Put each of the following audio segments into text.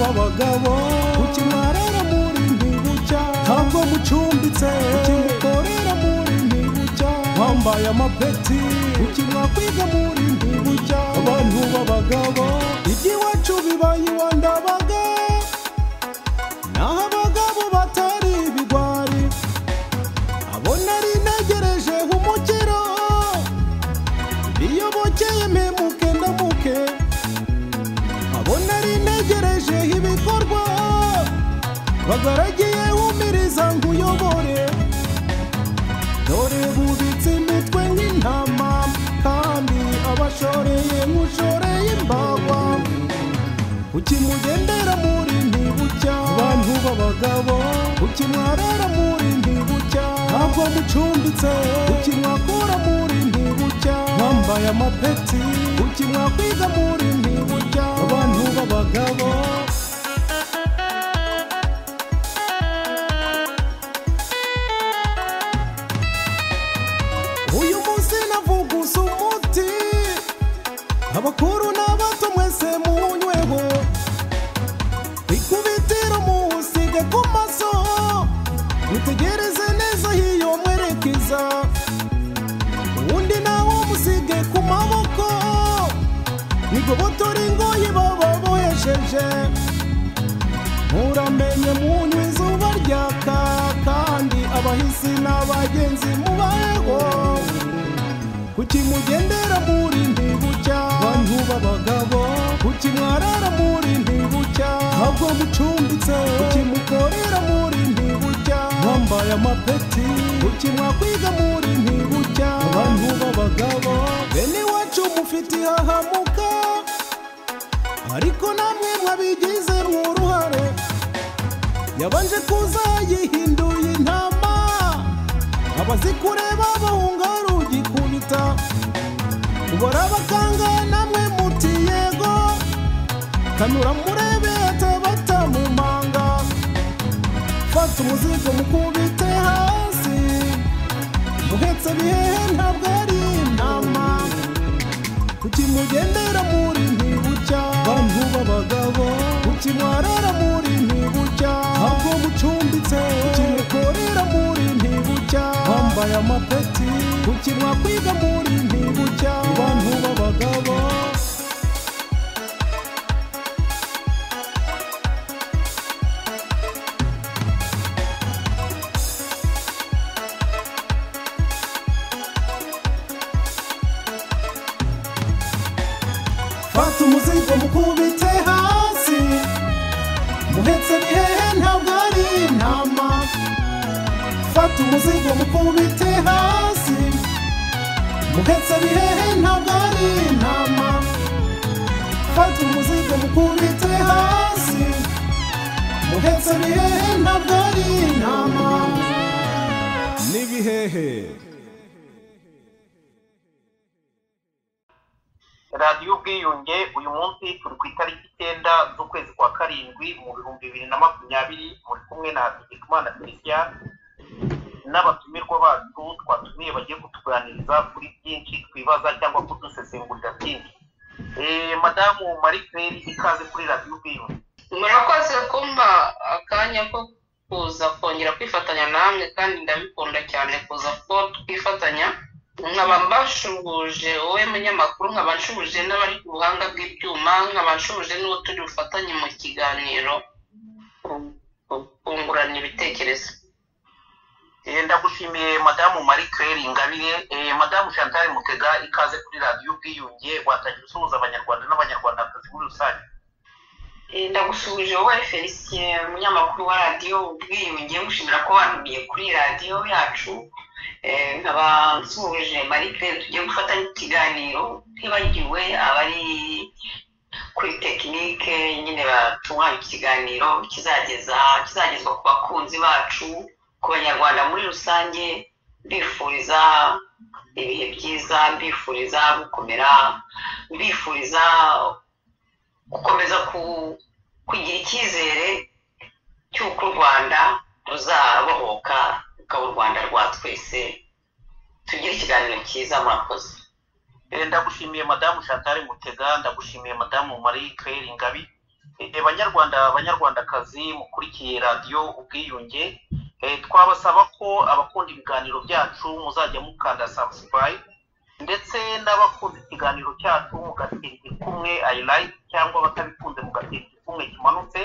b'abagabo kuki mwarara muri ntibucya ntabwo mucumbitse kuki mukorera muri ntibucya wambaye amapeti kuki mwakwiga muri ntibucya abantu b'abagabo iby'iwacu bibaye iwandabaga naho abagabo batari ibigwari abo nari ntegereje umukiro iyo bokeye mpemuke ndamuke abo nari ntegereje ibikorwa bagaragiye umiriza nkuyobore dore bubitse imitwe nk'intama kandi abashoreye nk'ushoreye imbagwa kuki mugendera muri ntibucya abantu b'abagabo kuki mwarara muri ntibucya ntabwo mucumbitse kuki mwakura muri ntibucya mwambaye amapeti kuki mwakwiga muri ntibucya abantu b'abagabo uyu munsi navugusa umuti abakuru n'abato mwese munyweho ikubitiro muwusige ku maso mutegereze neza hiyo mwerekeza uwundi nawo musige ku maboko nigobotora ingoyi baba bohesheje muramenye munywe izuba ryaka kandi abahisi n'abagenzi mubayeho kuki mugendera muri ntibucya abantu b'abagabo kuki mwarara muri ntibucya ntabwo mucumbitse kuki mukorera muri ntibucya mwambaye amapeti kuki mwakwiga muri ntibucya abantu b'abagabo bene iwacu mufite ihahamuka ariko namwe mwabigizemo uruhare yabanje kuza yihinduye intama abazikureba bahunga rugikubita ubora abakanga namwe muti yego kanura murebe atabata mu manga fata umuzigo mukubite hasi muhetse bihehe ntabwo ari intama kuki mugendera muri ntibucya abantu b'abagabo kuki mwarara muri ntibucya ntabwo mucumbitse kuki mukorera muri ntibucya wambaye amapeti kuki mwakwiga muri ntibucya abantu b'abagabo fata umuzigo mukubite hasi muhetse bihehe ntabwo ari intama fata umuzigo mukubite hasi muhetse bihehe ntabwo ari intama fata umuzigo mukubite hasi muhetse bihehe ntabwo ari intama n'ibihehe radiyo ubwiyunge uyu munsi turi ku itariki 9 z'ukwezi kwa karindwi mu 2020 muri kumwe na Hategekimana Felicien n'abatumirwa bacu twatumiye bagiye kutuganiriza kuri byinshi twibaza cyangwa kudusesengurira byinshi. Madamu Marie Claire ikaze kuri radiyo ubwiyunge. Murakoze kumba akanya ko kuza kongera kwifatanya namwe kandi ndabikunda cyane kuza ko twifatanya nkaba mbashubuje wowe munyamakuru nkaba nshubuje n'abari ku buhanga bw'ibyuma nkaba nshubuje n'uwo turi bufatanye mu kiganiro kungurana ibitekerezo. Ndagushimiye Madamu Marie Claire Ingabire. Madamu Chantal Mutega ikaze kuri radiyo ubwiyunge watangira usuhuza abanyarwanda n'abanyarwandakazi muri rusange. Ndagushubuje wowe Felicien munyamakuru wa radiyo ubwiyunge ngushimira ko wantumiye kuri radiyo yacu. Nkaba nsuhuje Marie Claire tugiye gufatanya ikiganiro ntibagiwe abari kuri tekinike nyine batunganya ikiganiro kizagezwa ku bakunzi bacu ku banyarwanda muri rusange bifuriza ibihe byiza bifuriza gukomera bifuriza gukomeza kugira icyizere cy'uko u Rwanda ruzabohoka rukaba u Rwanda rwa twese. Tugire ikiganiro cyiza murakoze. Ndagushimiye Madamu Chantal Mutega, ndagushimiye Madamu Marie Claire Ingabire. banyarwandakazi mukurikiye radiyo ubwiyunge, twabasaba ko abakunda ibiganiro byacu muzajya mukanda subscribe, ndetse n'abakunda ikiganiro cyacu mugatera igikumwe I like, cyangwa batabikunze mugatera igikumwe kimanutse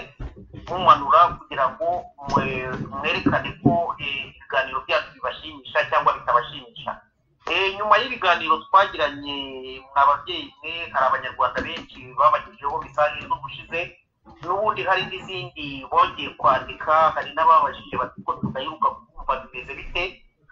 mumanura, kugira ngo mwerekane ko ibiganiro byacu bibashimisha cyangwa bitabashimisha. Nyuma y'ibiganiro twagiranye mw'ababyeyi mwe, hari abanyarwanda benshi babagejejeho mesaje zo gushize, n'ubundi hari n'izindi bongeye kwandika, hari n'ababajije bati ko tudaheruka kumva bimeze bite,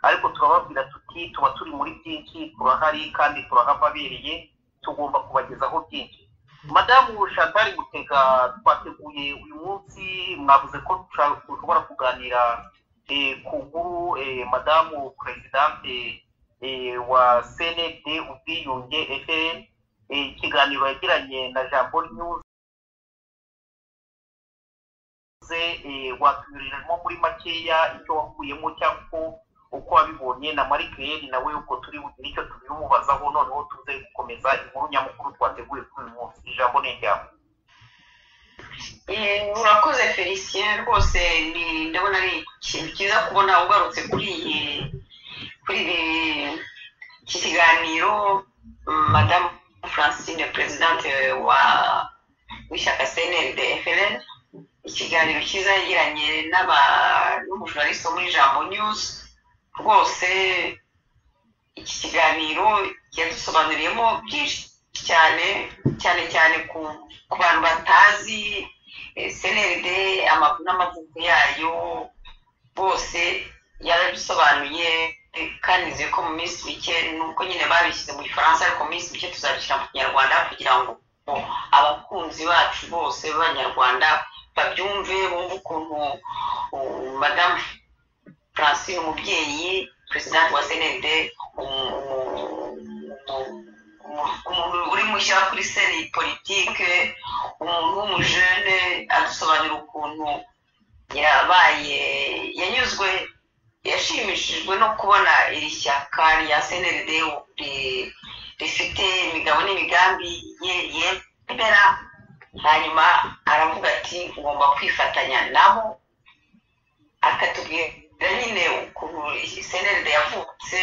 ariko turababwira tuti tuba turi muri byinshi, turahari kandi turahababereye, tugomba kubagezaho byinshi. Madamu Chantal Mutega, twateguye uyu munsi, mwavuze ko dushobora kuganira ku nkuru Madamu Presidente wa CND ubwiyunge FRN, ikiganiro yagiranye na Jambo News, watumiriramo muri makeya icyo wakuyemo cyangwa uko wabibonye, na Marie Claire nawe uko turi bugire icyo tubimubazaho, noneho tuze gukomeza inkuru nyamukuru twateguye kuri uyu munsi. Ijambo ni ryawe. Urakoze Felicien, rwose ndabona ari ikintu cyiza kubona ugarutse kuri iki kiganiro. Madame Francine, Presidente w'ishyaka CND FRN, ikiganiro cyiza yagiranye n'umujurnaliste wo muri Jambo News. Rwose iki kiganiro yadusobanuriyemo byinshi cyane ku bantu batazi CND n'amavuko yayo, bose yarabisobanuye, kandi nzi ko mu minsi mike, nuko nyine babishyize mu Gifaransa, ariko mu minsi mike tuzabishyira mu Kinyarwanda kugira ngo abakunzi bacu bose b'Abanyarwanda babyumve, bumve ukuntu Madame Francine, umubyeyi President wa CND, umuntu uri mushya kuri scène politique, umuntu w'umujene, adusobanura ukuntu yanyuzwe, yashimishijwe no kubona iri shyaka rya CND rifite imigabo n'imigambi yemera. Hanyuma aravuga ati ngomba kwifatanya nabo, akatubwira nyine ukuntu CND yavutse,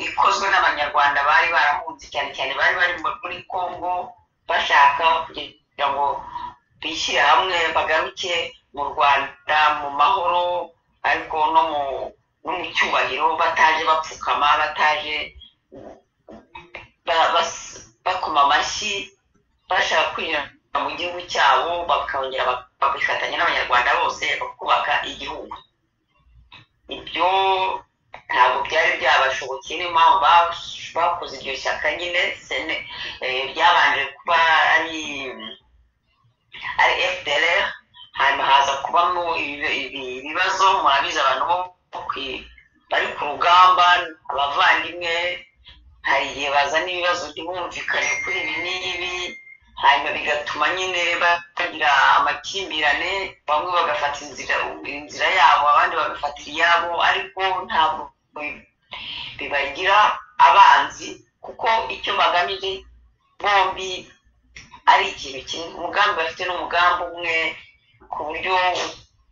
ikozwe n'Abanyarwanda bari barahunze, cyane bari bari muri Congo, bashaka kugira ngo bishyire hamwe bagaruke mu Rwanda mu mahoro, ariko no mu cyubahiro, bataje bapfukama, bataje bakoma amashyi, bashaka kwinjira mu gihugu cyabo, bakongera bakifatanya n'Abanyarwanda bose bakubaka igihugu. Ibyo ntabwo byari byabashobokeye, niyo mpamvu bakoze iryo shyaka nyine. Ryabanje kuba ari FDLR, hanyuma haza kubamo ibibazo, murabizi abantu bari ku rugamba, abavandimwe, hari igihe bazana ibibazo ntibumvikane kuri ibi n'ibi, hanyuma bigatuma nyine bagira amakimbirane, bamwe bagafata inzira yabo, abandi bagafatira iyabo, ariko ntabwo bibagira abanzi, kuko icyo bagamije bombi ari ikintu kimwe. Umugambi bafite n'umugambi umwe, ku buryo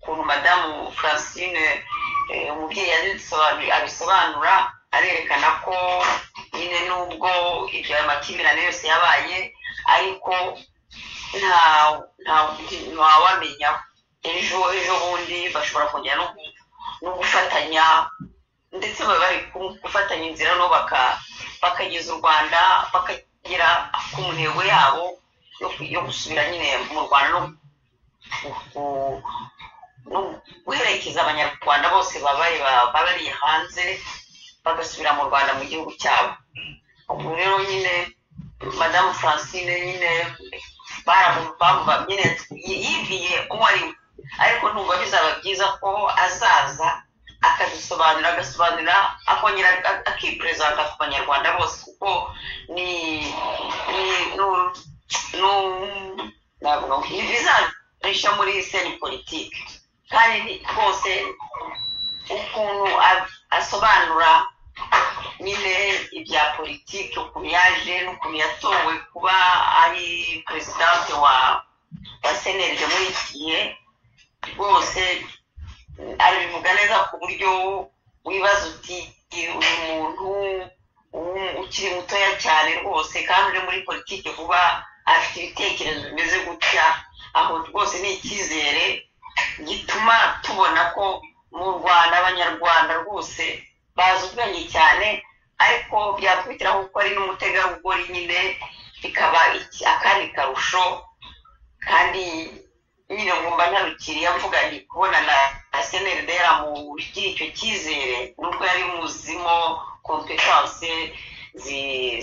ukuntu Madamu Francine, umubyeyi abisobanura, arerekana ko nyine nubwo ibyo amakimbirane yose yabaye, ariko ntawamenya ejo bundi bashobora kongera no gufatanya, ndetse baba bari gufatanya inzira no bakageza u Rwanda bakagera ku ntego yabo yo gusubira nyine mu Rwanda, no guherekeza Abanyarwanda bose babariye hanze, bagasubira mu Rwanda mu gihugu cyabo. Ubu rero nyine Madame Francine nyine bamuva nyine yiviye uwo ari we, ariko nubwo bizaba byiza ko azaza agasobanurira, akongera akiperezanta ku Banyarwanda bose, kuko bizarisha muri scène politique, kandi rwose ukuntu asobanura nyine ibya politiki ukuntu yaje n'ukuntu yatowe kuba ari perezidante wa seneri muri iki gihe rwose abivuga neza ku buryo wibaza uti uyu muntu ukiri mutoya cyane rwose kandi uri muri politiki vuba afite ibitekerezo bimeze gutya aho rwose ni icyizere gituma tubona ko mu Rwanda abanyarwanda rwose bazi ubwenge cyane ariko byakubitiraho ko ari n'umutegarugori nyine bikaba akandi karusho kandi nyine ngomba ntarukiriye mvuga ni kubona na SNLD yaramugira icyo cyizere nubwo yari muzimo competence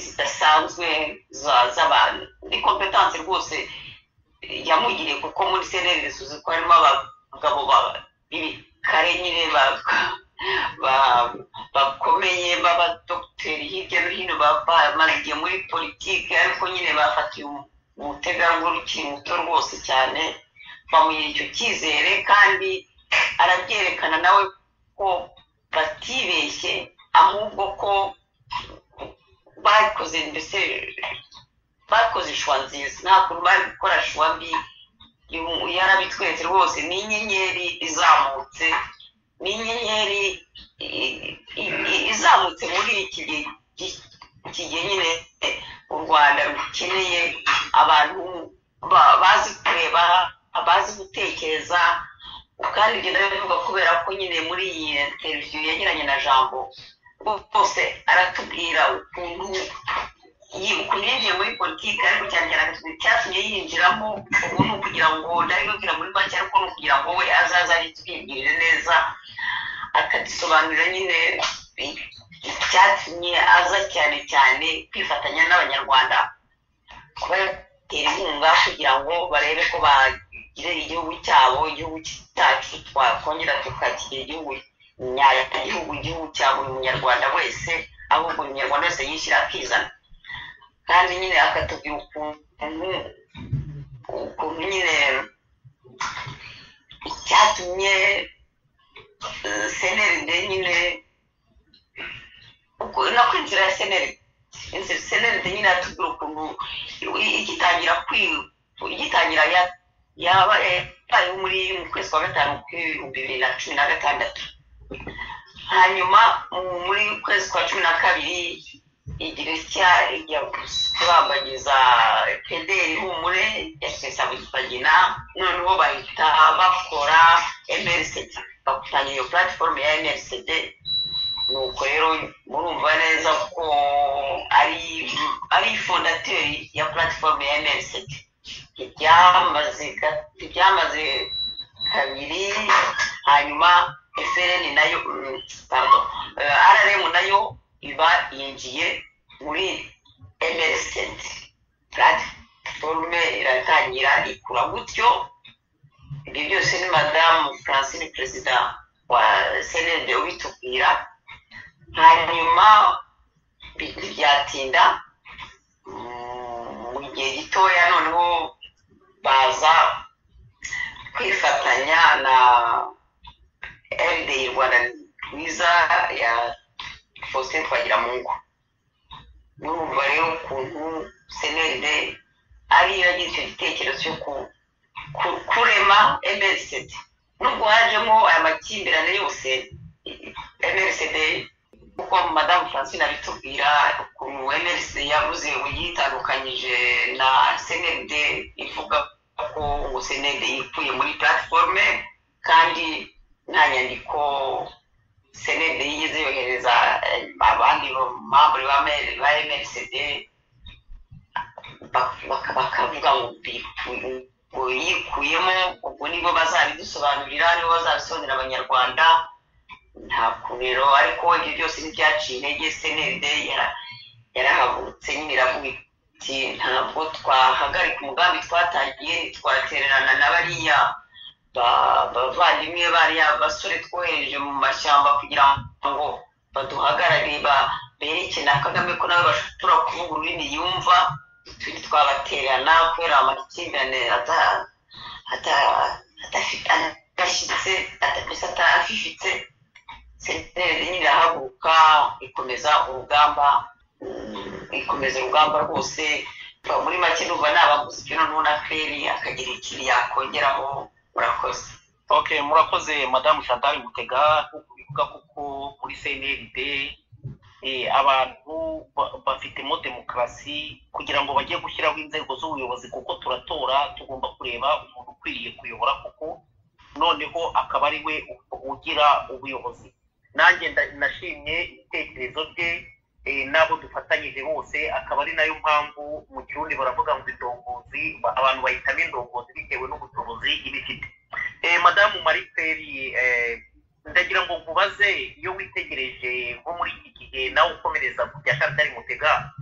zidasanzwe z'abantu ni competence rwose yamugiriye kuko muri SNLD suzi ko harimo abagabo b'ibikare nyine bakomeye b'abadogiteri hirya no hino bamaze muri politiki ariko nyine bafatiye umutegarugori ukiri muto rwose cyane bamuha icyo cyizere kandi arabyerekana nawe ko batibeshye ahubwo ko bakoze mbese bakoze ishwa nziza nta kuntu bari gukora shwa mbi yarabitweretse rwose ni inyenyeri izamutse ni inyenyeri izamutse muri iki gihe nyine u Rwanda rukeneye abantu bazi kureba abazi gutekereza kandi ibyo ndabivuga kubera ko nyine muri iyi interview yagiranye na Jambo bose aratubwira ukuntu yinjiye muri politiki ariko cyane cyane cyatumye yinjiramo ubu ni ukugira ngo ndabibwira muri make ariko ni ukugira ngo we azaza yitwibwirire neza akadusobanurira nyine icyatumye aza cyane cyane kwifatanya n'abanyarwanda kubatera inkunga kugira ngo barebe ko bagira igihugu cyabo igihugu cyacu twakongera tukagira igihugu cya buri munyarwanda wese ahubwo buri munyarwanda wese yishyira akizana kandi nyine akatubwira ukuntu nyine icyatumye SNLD nyine nako inzira ya SNLD nyine atubwira ukuntu igitangira yabaye muri mu kwezi kwa gatanu k'ibihumbi 2016 hanyuma muri kwezi kwa 12 igirisya ijya kubambagiza pederi humure yasesa bugipagina noneho bahita bakora MRCD bakutanya iyo platform ya MRCD nuko rero murumva neza ko ari fondateur ya platform ya MRCD ibyamaze kabiri hanyuma FRN nayo RRM nayo iba yinjiye muri MRCD platform iratangira ikura gutyo ibyo byose ni Madame Francine President wa SNLD ubitubwira hanyuma byatinda mu gihe gitoya noneho baza kwifatanya na LDI Rwanda Rwiza ya Faustin Twagiramungu n'urumva rero ukuntu SNLD ari yagize icyo gitekerezo cyo kurema MRCD nubwo hajemo aya makimbirane yose MRCD uko Madame Francine abitubwira ukuntu MRCD yavuze yitandukanyije na SNLD ivuga ko ngo SNLD ikuye muri platforme kandi nta nyandiko SNLD yigeze yohereza abandi membre ba MRCD bakavuga ngo yikuyemo ubwo nibo bazabidusobanurira nibo bazabisobanurira abanyarwanda nta kunero ariko ibyo byose ntibyaciye intege SNLD yarahagurutse nyine iravuga iti ntabwo twahagarika umugambi twatangiye twatererana na bariya bavandimwe bariya basore twohereje mu mashyamba kugira ngo baduhagarare bereke na Kagame ko nawe bashobora kuvuga ururimi yumva turi twabaterana kubera amakimbirane atafifitse SNLD nyine irahaguruka ikomeza ikomeza urugamba rwose. Muri make numva nabaguze ibyo noneho na feri akagira ikintu yakongeraho. Murakoze. Okay, murakoze Madame Chantal Mutega. Kubivuga kuko muri CNLD abantu bafitemo demokarasi kugira ngo bajye gushyiraho inzego z'ubuyobozi, kuko turatora tugomba kureba umuntu ukwiriye kuyobora kuko noneho akaba ari we ugira ubuyobozi. Nanjye nashimye ibitekerezo bye n'abo dufatanyije bose, akaba ari nayo mpamvu mu Kirundi baravuga ngo indongozi abantu bahitamo indongozi bitewe n'ubushobozi ibifite. Madamu Marie Claire, ndagira ngo nkubaze, iyo witegereje nko muri iki gihe nawe ukomereza ku bya Chantal Mutega,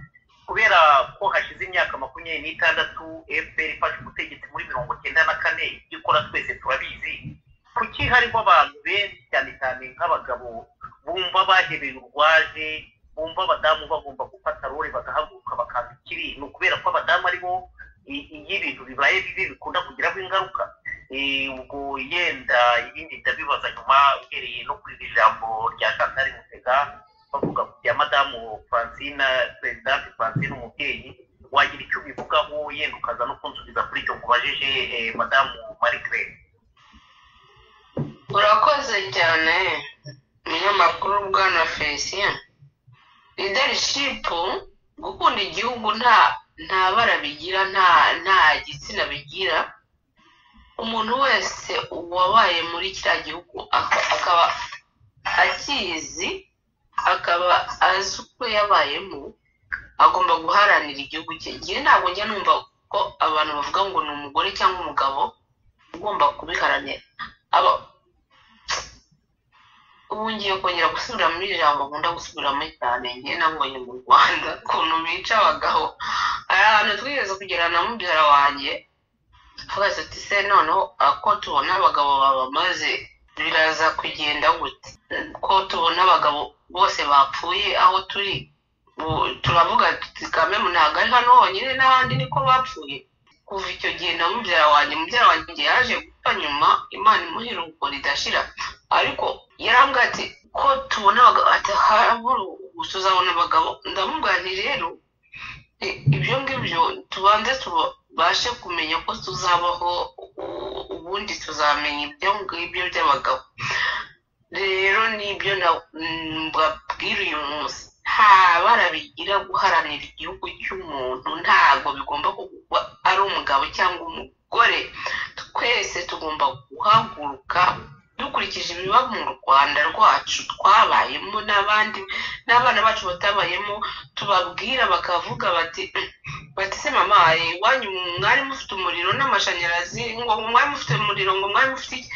kubera ko hashize imyaka 26 FPR ifashe ubutegetsi muri 1994, ikora twese turabizi, kuki hariho abantu benshi cyane cyane nk'abagabo bumva bahebeye urwaje, bumva abadamu bagomba gufata role bagahaguruka bakanga ikibi? Ni ukubera ko abadamu aribo iyo ibintu bibaye bibi bikunda kugiraho ingaruka. Ubwo yenda ibindi ndabibaza nyuma uhereye no kuri iri jambo rya Chantal Mutega bavuga ku bya Madamu Francine, Presidente Francine umubyeyi, wagira icyo ubivugaho yenda ukaza no kunsubiza kuri icyo kubajije Madamu Marie Claire. Urakoze cyane umunyamakuru Bwana Felicien. Leadership, gukunda igihugu nta bara bigira, nta gitsina bigira. Umuntu wese wabaye muri kiriya gihugu akaba akizi, akaba azi uko yabayemo, agomba guharanira igihugu cye. Ngiye ntabwo njya numva ko abantu bavuga ngo ni umugore cyangwa umugabo ugomba kubiharanira. Ubu ngiye kongera gusubira muri ijambo nkunda gusubiramo cyane, ngiye nabonye mu Rwanda ukuntu bica abagabo. Hari ahantu twigeze kugera na mubyara wanjye, tuvuga ati se noneho ko tubona abagabo babamaze biraza kugenda gute, ko tubona abagabo bose bapfuye aho turi, turavuga tuti kame ntabwo ari hano honyine n'ahandi niko bapfuye. Kuva icyo gihe na mubyara wanjye yaje gupfa nyuma, Imana imuhiruko ridashira, ariko yarambwira ati ko tubona abagabo ati tuzabona abagabo. Ndamubwira nti rero ibyo ngibyo tubanze tubashe kumenya ko tuzabaho, ubundi tuzamenya ibyo ngibyo by'abagabo. Rero nibyo mbabwira uyu munsi, nta bara bigira guharanira igihugu cy'umuntu, ntabwo bigomba kuba ari umugabo cyangwa umugore. Twese tugomba guhaguruka dukurikije ibiba mu Rwanda rwacu twabayemo, n'abana bacu batabayemo, tubabwira bakavuga bati se mama iwanyu mwari mufite umuriro n'amashanyarazi, ngo mwari mufite umuriro, ngo mwari mufite iki,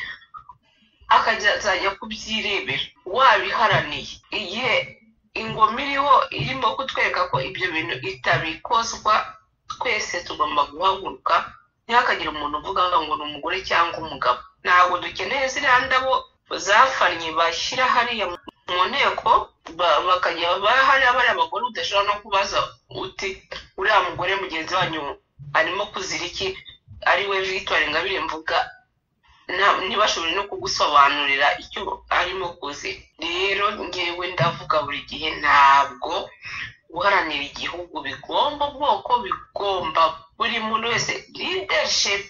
akajya kubyirebera wabiharaniye. Igihe ingoma iriho irimo kutwereka ko ibyo bintu itabikozwa, twese tugomba guhaguruka, ntihakagire umuntu uvuga ngo ni umugore cyangwa umugabo. Ntabwo dukeneye ziriya ndabo zafanye bashyira hariya mu nteko, bakajya hariya bariya abagore udashobora no kubaza uti uriya mugore mugenzi wanyu arimo kuzira iki, ari we Victoire Ingabire mvuga, ntibashobore no kugusobanurira icyo arimo kuzira. Rero ngewe ndavuga buri gihe, ntabwo guharanira igihugu bigomba ubwoko, bigomba buri muntu wese. Leadership,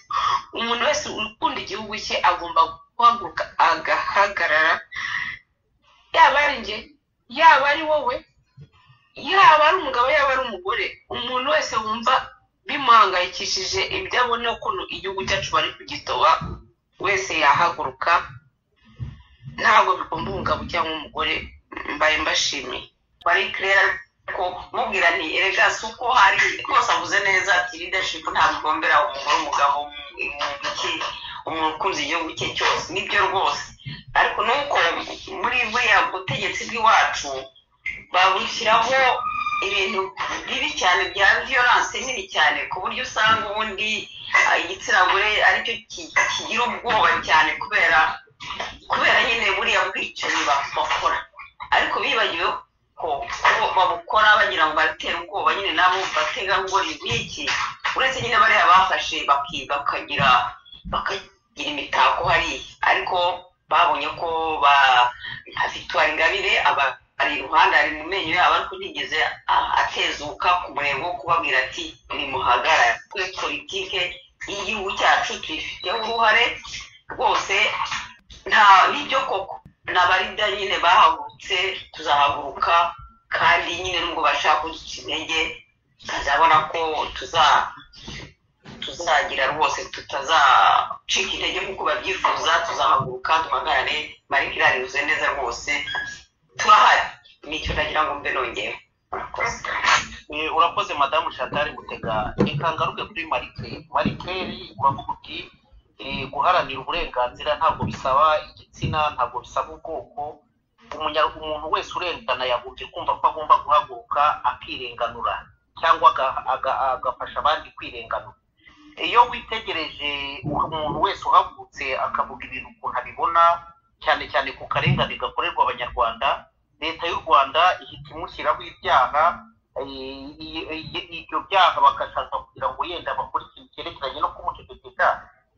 umuntu wese ukunda igihugu cye agomba guhaguruka agahagarara, yaba ari njye, yaba ari wowe, yaba ari umugabo, yaba ari umugore. Umuntu wese wumva bimuhangayikishije ibyo abona ukuntu igihugu cyacu bari kugitoba, wese yahaguruka. Ntabwo bigomba umugabo cyangwa umugore. Mbaye mbashimiye. Marie Claire ko mubwira ni erega suko hari rwose avuze neza ati leadership ntabwo igombera umugore umugabo, umuntu ukunze igihugu cye cyose. Nibyo rwose, ariko nuko muri buriya butegetsi bw'iwacu babushyiraho ibintu bibi cyane bya violence nini cyane, ku buryo usanga ubundi igitsina gore aricyo kigira ubwoba cyane kubera nyine buriya bwicanyi bakora, ariko bibagiwe ko babukora bagira ngo batere ubwoba nyine nabo batega ngo ibiki. Uretse nyine bariya bafashe bakiga bakagira imitako hariya, ariko babonye ko nka Victoire Ingabire ari iruhande ari mu menyo yabo ariko ntigeze atezuka ku murego wo kubabwira ati nimuhagarare kuri politike y'igihugu cyacu tuyifiteho uruhare rwose nta n'ibyo koko n'abarida nyine bahagurutse tuzahaguruka kandi nyine nubwo bashaka kuduca intege tukazabona ko tuzagira rwose tutazacika intege nk'uko babyifuza tuzahaguruka duhagarare Marie Claire yuzuye neza rwose turahari nicyo ndagira ngo mbe nongera urakoze madamu Chantal Mutega reka ngaruke kuri Marie Claire uravuga uti guharanira uburenganzira ntabwo bisaba igitsina ntabwo bisaba ubwoko umuntu wese urengana yagombye kumva ko agomba guhaguruka akirenganura cyangwa agafasha abandi kwirenganura iyo witegereje umuntu wese uhagurutse akavuga ibintu ukuntu abibona cyane cyane ku karengane gakorerwa abanyarwanda leta y'u Rwanda ihita imushyiraho ibyaha ibyo byaha bagashaka kugira ngo yenda bakore ikintu cyerekeranye no kumucecekesha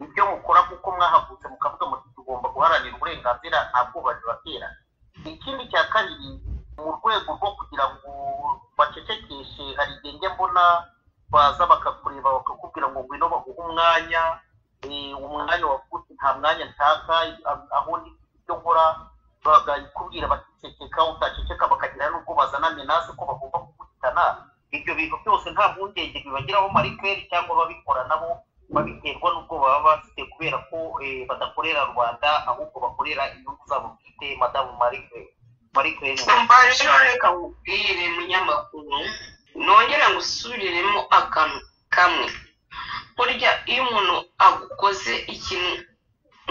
ibyo mukora kuko mwahagurutse mukavuga muti tugomba guharanira uburenganzira ntabwo babatera ikindi cya kabiri mu rwego rwo kugira ngo bacecekeshe hari igihe mbona baza bakakureba bakakubwira ngo ngwino baguhe umwanya wavuga nta mwanya nshaka aho ibyo nkora bagakubwira baticeceka utaceceka bakagira n'ubwo bazana menace ko bagomba kugutana ibyo bintu byose nta mpungenge bibagiraho Marie Claire cyangwa babikora nabo babiterwa n'ubwo baba bafite kubera ko badakorera Rwanda ahubwo bakorera inyungu zabo bwite madamu Marie Claire rero reka nkubwire munyamakuru nongera ngusubiriremo akantu kamwe burya iyo umuntu agukoze ikintu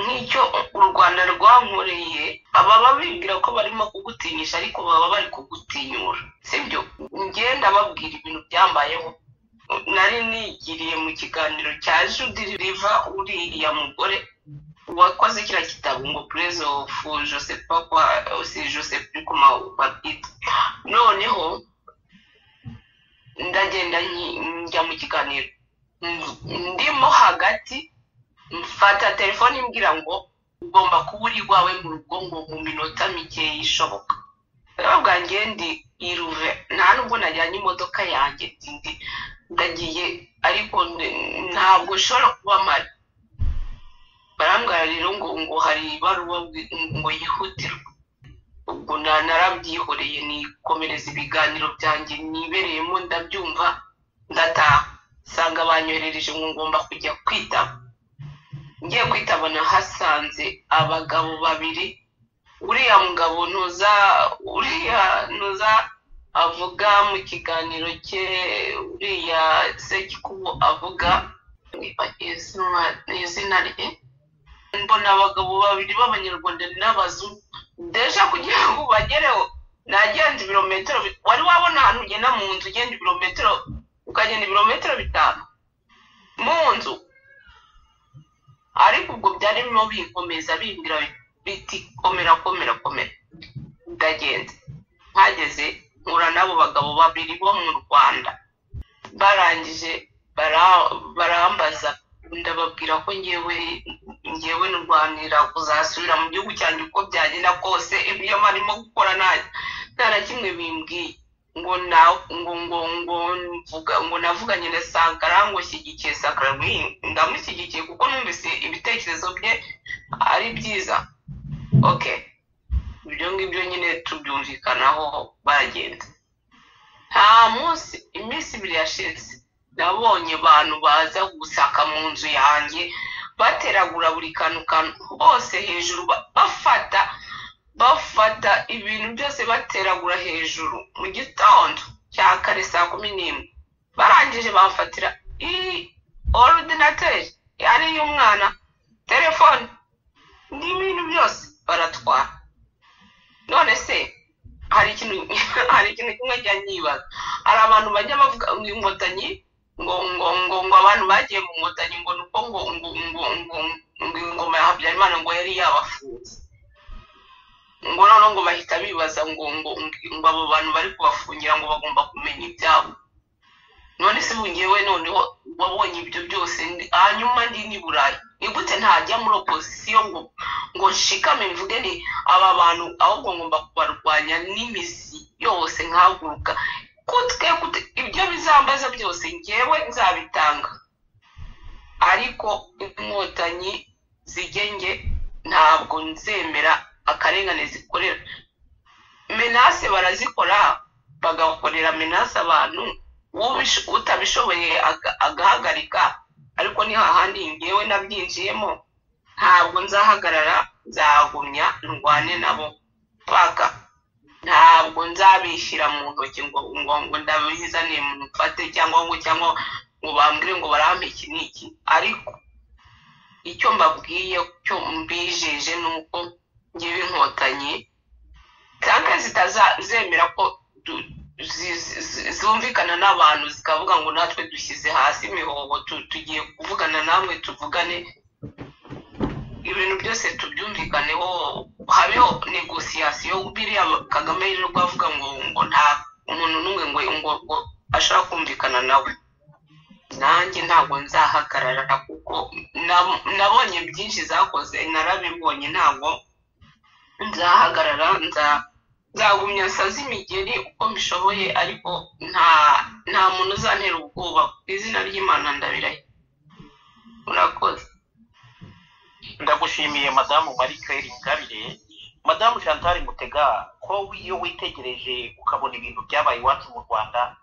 nk'icyo u Rwanda rwankoreye ababa bibwira ko barimo kugutinyisha ariko baba bari kugutinyura sibyo ngenda babwira ibintu byambayeho nari nigiriye mu kiganiro cya Judy Riva uriya mugore wakoze kiriya gitabo ngo Praise of Joseph Papa aussi Joseph Kuma Papito noneho ndagenda njya mu kiganiro ndimo hagati mfata telefone imbwira ngo ugomba kuba uri iwawe mu rugo ngo mu minota mike ishoboka rero bwanjye ndi iruve nta nubwo najyanye imodoka yanjye ndagiye ariko ntabwo ushobora kuba mari barambwira rero ngo hari ibaruwa ngo yihutirwe ubwo narabyihoreye nikomereza ibiganiro byanjye nibereyemo ndabyumva ndataha sanga banyoherereje ngo ngomba kujya kwitaba ngiye kwitabona hasanze abagabo babiri uriya mugabo nuza avuga mu kiganiro cye uriya Sekikubo avuga izina rye mbona abagabo babiri b'abanyarwanda n'abazungu deja kugira ngo bagereho nagenze ibirometero wari wabona ahantu ugenda mu nzu ugenda ibirometero ukagenda ibirometero 5 mu nzu ariko ubwo byarimo binkomeza bimbwira biti komera ndagenda mpageze nkura nabo bagabo babiri bo mu Rwanda barangije barambaza ndababwira ko ngewe n'urwanira kuzasubira mu gihugu cyanjye uko byagenda kose ibyo marimo gukora nta na kimwe bimbwiye ngo navuganye na Sankara ngo shyigikiye Sankara ndamushyigikiye kuko numvise ibitekerezo bye ari byiza okay ibyo ngibyo nyine tubyumvikanaho bagenda nta munsi iminsi 2 yashize nabonye abantu baza gusaka mu nzu yanjye bateragura buri kantu bose hejuru bafata ibintu byose bateragura hejuru mu gitondo cya kare saa 11 barangije bafatira ordinateur yari y'umwana telefone n'ibintu byose baratwara none se hari ikintu kimwe cya nyibaza hari abantu bajya bavuga inkotanyi ngo abantu bagiye mu nkotanyi ngo nuko ngo ingoma ya Habyarimana ngo yari yabafunze ngo none ngo bahita bibaza ngo abo bantu bari kubafungira ngo bagomba kumenya ibyabo none se bungewe noneho wabonye ibyo byose hanyuma ndi ni Burayi ni gute ntajya muri opposition ngo nshikame mvuge ni aba bantu ahubwo ngomba kubarwanya n'imizi yose nkahaguruka ibyo bizambaza byose ngewe nzabitanga, ariko inkotanyi zigenge ntabwo nzemera akarengane zikorera. Menase barazikora, bagakorera menase abantu, utabishoboye agahagarika, ariko ni hahandi ngewe nabyinjiyemo, ntabwo nzahagarara, nzagumya ndwane nabo paka. Ntabwo nzabishyira mu ntoki ngo ndabizane mufate cyangwa ngo bambwire ngo barampe iki n'iki. Ariko icyo mbabwiye cyo mbijeje nuko ngewe inkotanyi tanke zitazemera ko zumvikana n'abantu zikavuga ngo natwe dushyize hasi imihoho tugiye kuvugana namwe tuvugane ibintu byose tubyumvikaneho, habeho negosiyasiyo. Biriya Kagame yirirwa avuga ngo nta umuntu n'umwe ngo ashaka kumvikana nawe. Nanjye ntabwo nzahagarara kuko nabonye byinshi zakoze, narabibonye. Ntabwo nzahagarara, nzagumya nsaza imigeri uko mbishoboye, ariko nta muntu uzantera ubwoba. Ku izina ry'Imana ndabiraye. Murakoze. Ndagushimiye madamu Marie Claire Ingabire. Madamu Chantal Mutega, ko iyo witegereje ukabona ibintu byabaye iwacu mu Rwanda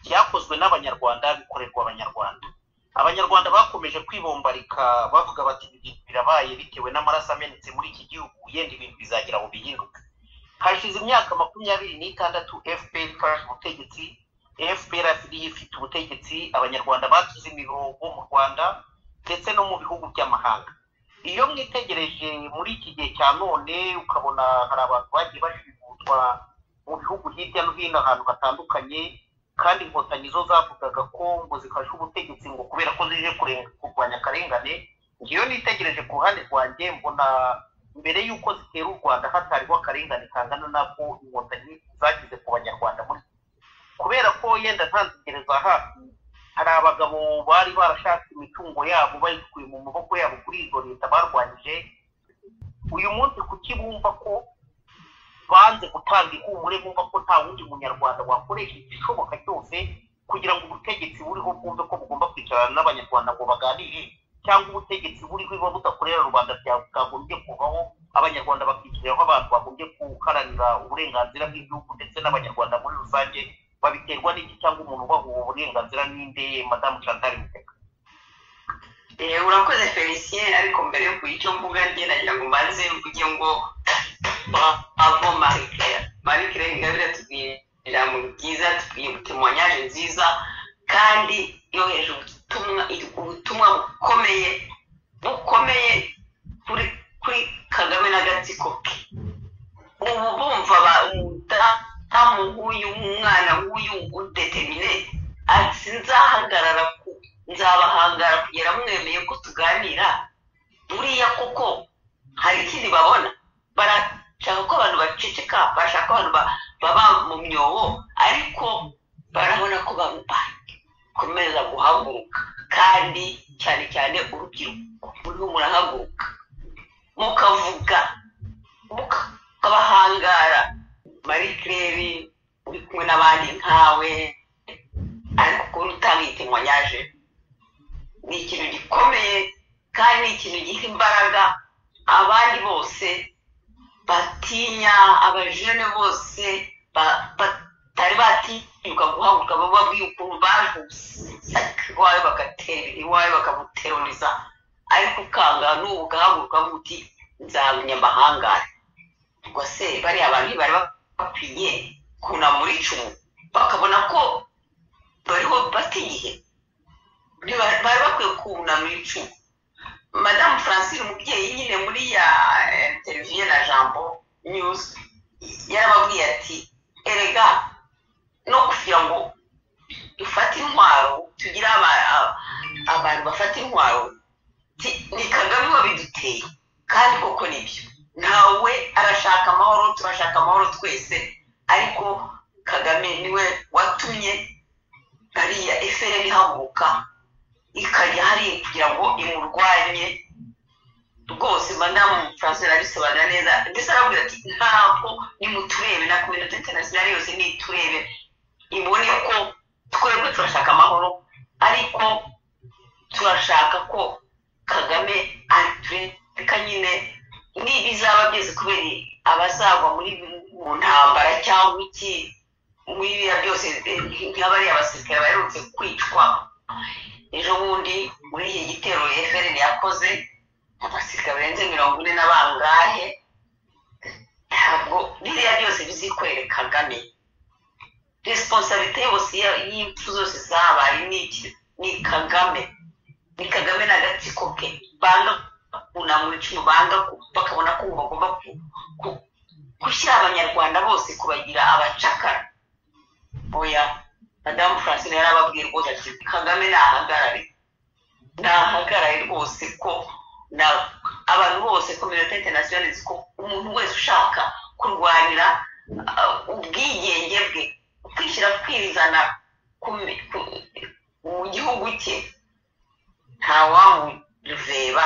byakozwe n'abanyarwanda, bikorerwa abanyarwanda, abanyarwanda bakomeje kwibombarika bavuga bati ibintu birabaye bitewe n'amaraso amenetse muri iki gihugu, yenda ibintu bizagira aho bihinduka. Hashize imyaka 26 FPR ifashe ubutegetsi, FPR ifite ubutegetsi, abanyarwanda batuze imirongo mu Rwanda ndetse no mu bihugu by'amahanga. Iyo mwitegereje muri iki gihe cya none ukabona hari abantu bagiye bashibutwa mu bihugu hirya no hino ahantu hatandukanye, kandi inkotanyi zo zavugaga ko ngo zifashe ubutegetsi ngo kubera ko zije kurwanya akarengane. Ngiyo nitegereje ku ruhande rwanjye mbona mbere y'uko zitera u Rwanda hatariho akarengane kangana nako inkotanyi zagize ku banyarwanda, muri kubera ko yenda ntanzigereza hafi hari abagabo bari barashatse imitungo yabo bayikuye mu maboko yabo kuri izo leta barwanyije. Uyu munsi kuki bumva ko banze gutanga ihumure, bumva ko nta wundi munyarwanda wakoresha igishoboka cyose kugira ngo ubutegetsi buriho bwumve ko bugomba kwicarana n'abanyarwanda ngo baganire, cyangwa ubutegetsi buriho buba budakorera rubanda bwagombye kubaho, abanyarwanda bakishyiriraho abantu bagombye guharanira uburenganzira bw'igihugu ndetse n'abanyarwanda muri rusange. Babiterwa n'iki cyangwa umuntu ubaha ubu burenganzira ninde? Madamu Chantal Mutega. Urakoze Felicien, ariko mbere yo kuyico mvuga nagira ngo mbanze mvuge ngo bravo Marie Claire Ingabire tubwira ijambo ryiza, tubwiye ubutumwanyaje nziza, kandi yoheje ubutumwa bukomeye kuri Kagame n'agatsiko ke. Ubu bumva umudamu nk'uyu, umwana nk'uyu udetermine, ati nzabahangara kugera mwemeye ko tuganira. Buriya koko hari ikindi babona, barashaka ko abantu baceceka, barashaka ko abantu baba mu myobo, ariko barabona ko bakomeza guhaguruka, kandi cyane cyane urubyiruko muriho murahaguruka mukavuga mukabahangara. Marie Claire uri kumwe n'abandi nkawe, ariko ukuntu utanga ikimonyaje ni ikintu gikomeye, kandi ni ikintu giha imbaraga abandi bose batinya, abajene bose batari batinyuka guhaguruka, bababwiye ukuntu bajuse iwawe bagatera iwawe bakamuteroriza, ariko ukanga n'ubu ugahaguruka uti nzabanyamahangara. Ubwo se bariya abantu bari bakwiye kunamura icumu bakabona ko bariho batigihe, bari bakwiye kunamura icumu. Madamu Francine umubyeyi nyine muri ya televiziyo na Jambo News yarababwiye ati erega no kugira ngo dufate intwaro, tugira abantu bafata intwaro, ni Kagame wabiduteye, kandi koko nibyo. Nawe arashaka amahoro, turashaka amahoro twese, ariko Kagame niwe watumye ariya FRN ihaguruka ikajya hari kugira ngo imurwanye rwose madamu François arabisobanura neza ndetse arabwira ati ntabwo nimuturebe na community international yose niturebe ibone ko twebwe turashaka amahoro ariko turashaka ko Kagame atureka nyine n'ibizaba byose kubera abazagwa mu ntambara cyangwa iki muri biriya byose nk'abari abasirikare baherutse kwicwa ejo bundi muri iki gitero FRN yakoze abasirikare barenze 40 na bangahe ntabwo biriya byose bizikwereka Kagame responsabilité yose y'impfu zose zabaye ni Kagame n'agatsiko ke banga kunamura icumu banga bakabona ko bagomba gushyira abanyarwanda bose kubagira abacakara oya madamu Francine yarababwiye rwose ati Kagame nahagarare rwose ko abantu bose community international ko umuntu wese ushaka kurwanira ubwigenge bwe kwishyira kwirizana mu gihugu cye ntawamureba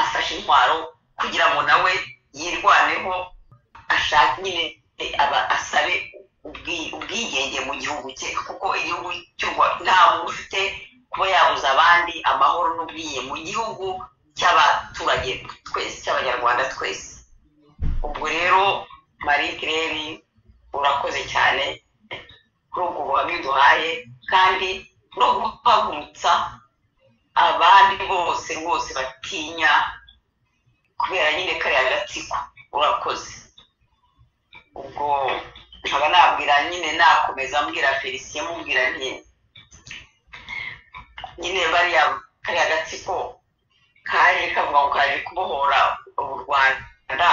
afashe intwaro kugira ngo nawe yirwaneho ashaka nyine asabe ubwigenge mu gihugu cye kuko igihugu nta muntu ufite kuba yabuza abandi amahoro n'ubwigenge mu gihugu cy'abaturage twese cy'abanyarwanda twese ubwo rero Marie Claire urakoze cyane kuri ubwo buhamya duhaye kandi no guhagurutsa abandi bose rwose batinya kubera nyine kariya gatsiko urakoze ubwo nkaba nabwira nyine nakomeza mbwira Felicien mubwira nti nyine bariya kariya gatsiko kaje kavuga ngo kaje kubohora u Rwanda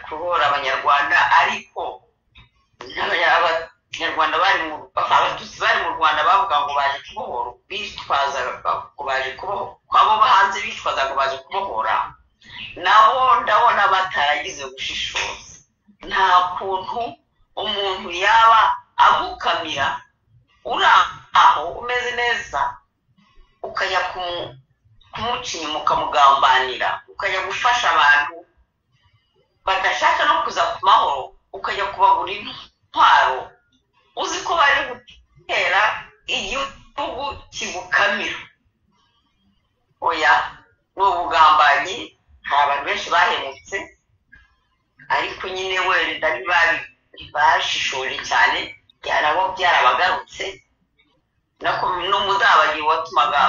kubohora abanyarwanda ariko abanyarwanda abatutsi bari mu Rwanda bavuga ngo baje kubohora bitwazaga ngo baje kubohora abo hanze bitwazaga ngo baje kubohora nabo ndabona bataragize gushishoza nta kuntu umuntu yaba agukamira uri aho umeze neza ukajya kumuca inyuma ukamugambanira ukajya gufasha abantu badashaka no kuza ku mahoro ukajya kubagura intwaro uzi ko bari gutera igihugu kigukamira oya ni ubugambanyi hari abantu benshi bahemutse ariko nyine wenda ntibashishoje cyane nabo byarabagarutse n'umudabagi watumaga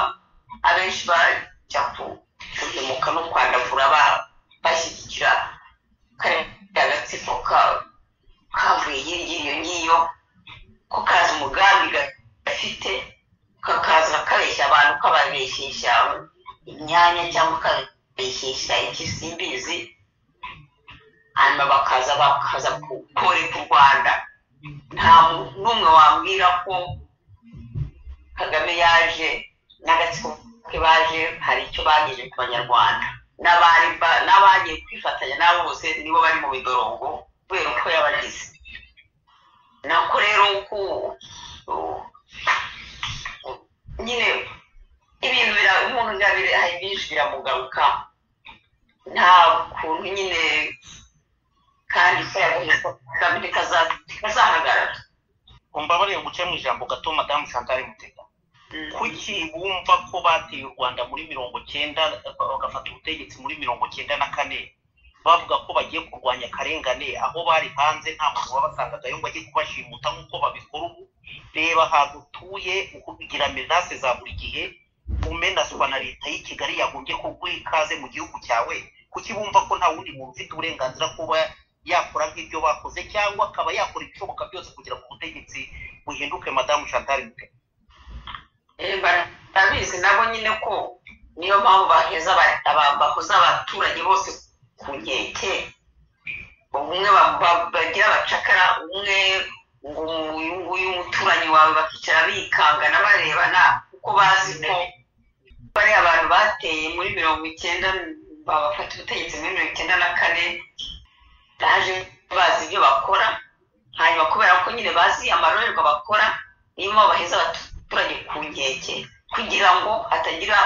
abenshi bajya kuhemuka no kwandavura bashyigikira kariya agatsiko kavuye hirya ngiyo ko kazi umugambi gafite kakaza kabeshya abantu kababeshyeshya imyanya cyangwa kabeshyeshya ikisimbizi hanyuma bakaza koreka u Rwanda nta n'umwe wambwira ko Kagame yaje n'agatsiko ke baje hari icyo bagejeje ku banyarwanda n'abagiye kwifatanya nabo bose nibo bari mu bidorongo kubera uko yabagize nako rero nyine ibintu umuntu hari byinshi biramugaruka nta kuntu nyine kandi Kagame kazahagarara umbabarire guca mu ijambo gato madamu Chantal Mutega kuki bumva ko bateye u Rwanda muri 90 bagafata ubutegetsi muri 94 bavuga ko bagiye kurwanya karengane aho bari hanze nta muntu wabasangagayo ngo ajye kubashimuta nk'uko babikora ubu reba ahantu utuye ukugira menace za buri gihe umenaswa na leta y'i Kigali yagombye kuguha ikaze mu gihugu cyawe kuki bumva ko nta wundi muntu ufite uburenganzira kuba yakora nk'ibyo bakoze cyangwa akaba yakora ibishoboka byose kugira ngo ubutegetsi buhinduke madamu Chantal Mutega barabizi nabo nyine ko niyo mpamvu bahoza abaturage bose ku nkeke umwe bagira abacakara umwe ngo uyu muturanyi wawe bakicara bikangana barebana kuko bazi ko bari abantu bateye muri 90 babafata ubutegetsi muri 94 baje bazi ibyo bakora hanyuma kubera ko nyine bazi amarorerwa bakora niyo mpamvu baheza abaturage ku nkeke kugira ngo hatagira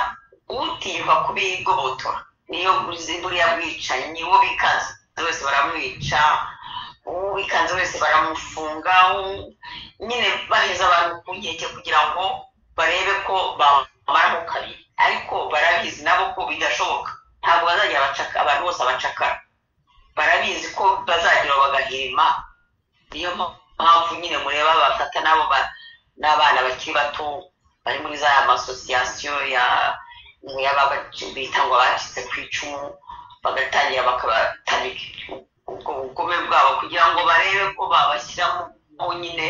utinyuka kubigobotora niyo buriya bwicanyi niwo bikanze wese baramwica uwo bikanze wese baramufunga nyine baheza abantu ku nkeke kugira ngo barebe ko bamara kabiri ariko barabizi nabo ko bidashoboka ntabwo bazajya bacaka abantu bose abacakara barabizi ko bazagira bagahirima niyo mpamvu nyine mureba bafata nabo n'abana bakiri bato bari muri za amasosiyasiyo bita ngo abacitse ku icumu bagatangira bakabatamika ubwo bugome bwabo kugira ngo barebe ko babashyiramo nyine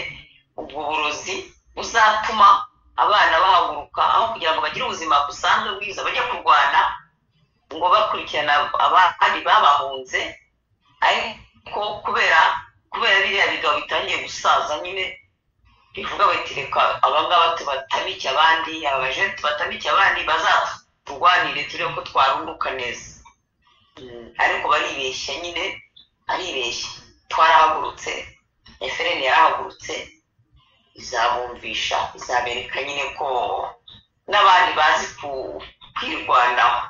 ubwo burozi buzatuma abana bahaguruka aho kugira ngo bagire ubuzima busanzwe bwiza bajya kurwana ngo bakurikirana abandi babahunze ariko kubera biriya bigabo bitangiye gusaza nyine bivuga bati reka abangaba tubatamike abandi abajene tubatamike abandi bazaturwanire turebe ko twarunduka neza ariko baribeshya nyine aribeshya twarahagurutse FRN yarahagurutse izabumvisha izabereka nyine ko n'abandi bazi kwirwanaho.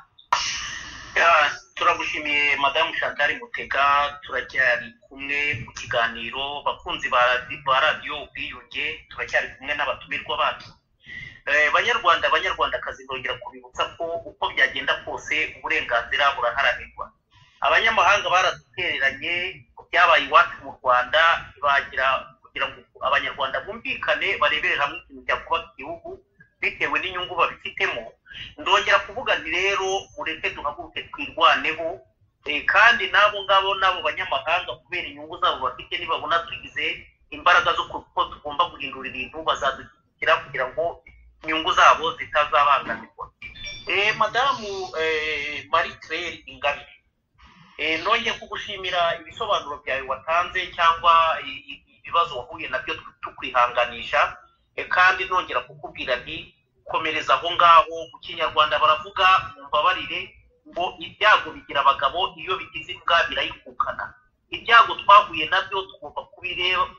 Turagushimiye Madamu Chantal Mutega turacyari kumwe mu kiganiro bakunzi ba radio Ubwiyunge turacyari kumwe n'abatumirwa bacu banyarwandakazi ndongera kubibutsa ko uko byagenda kose uburenganzira buraharanirwa abanyamahanga baradutereranye byabaye iwacu mu Rwanda bagira kugira ngo abanyarwanda bumvikane barebere hamwe ikintu cyakubaka igihugu bitewe n'inyungu babifitemo ndongera kuvuga nti rero ureke duhaguruke twirwaneho kandi nabo banyamahanga kubera inyungu zabo bafite nibabona tugize imbaraga zo kuko tugomba guhindura ibintu bazadushyigikira kugira ngo inyungu zabo zitazabangamirwa. Madamu Marie Claire Ingabire nongeye kugushimira ibisobanuro byawe watanze cyangwa ibibazo wahuye nabyo tukwihanganisha kandi nongera kukubwira nti komereza aho ngaho mu Kinyarwanda baravuga mumbabarire ngo ibyago bigira abagabo iyo bigize imbwa birayikukana ibyago twahuye nabyo tugomba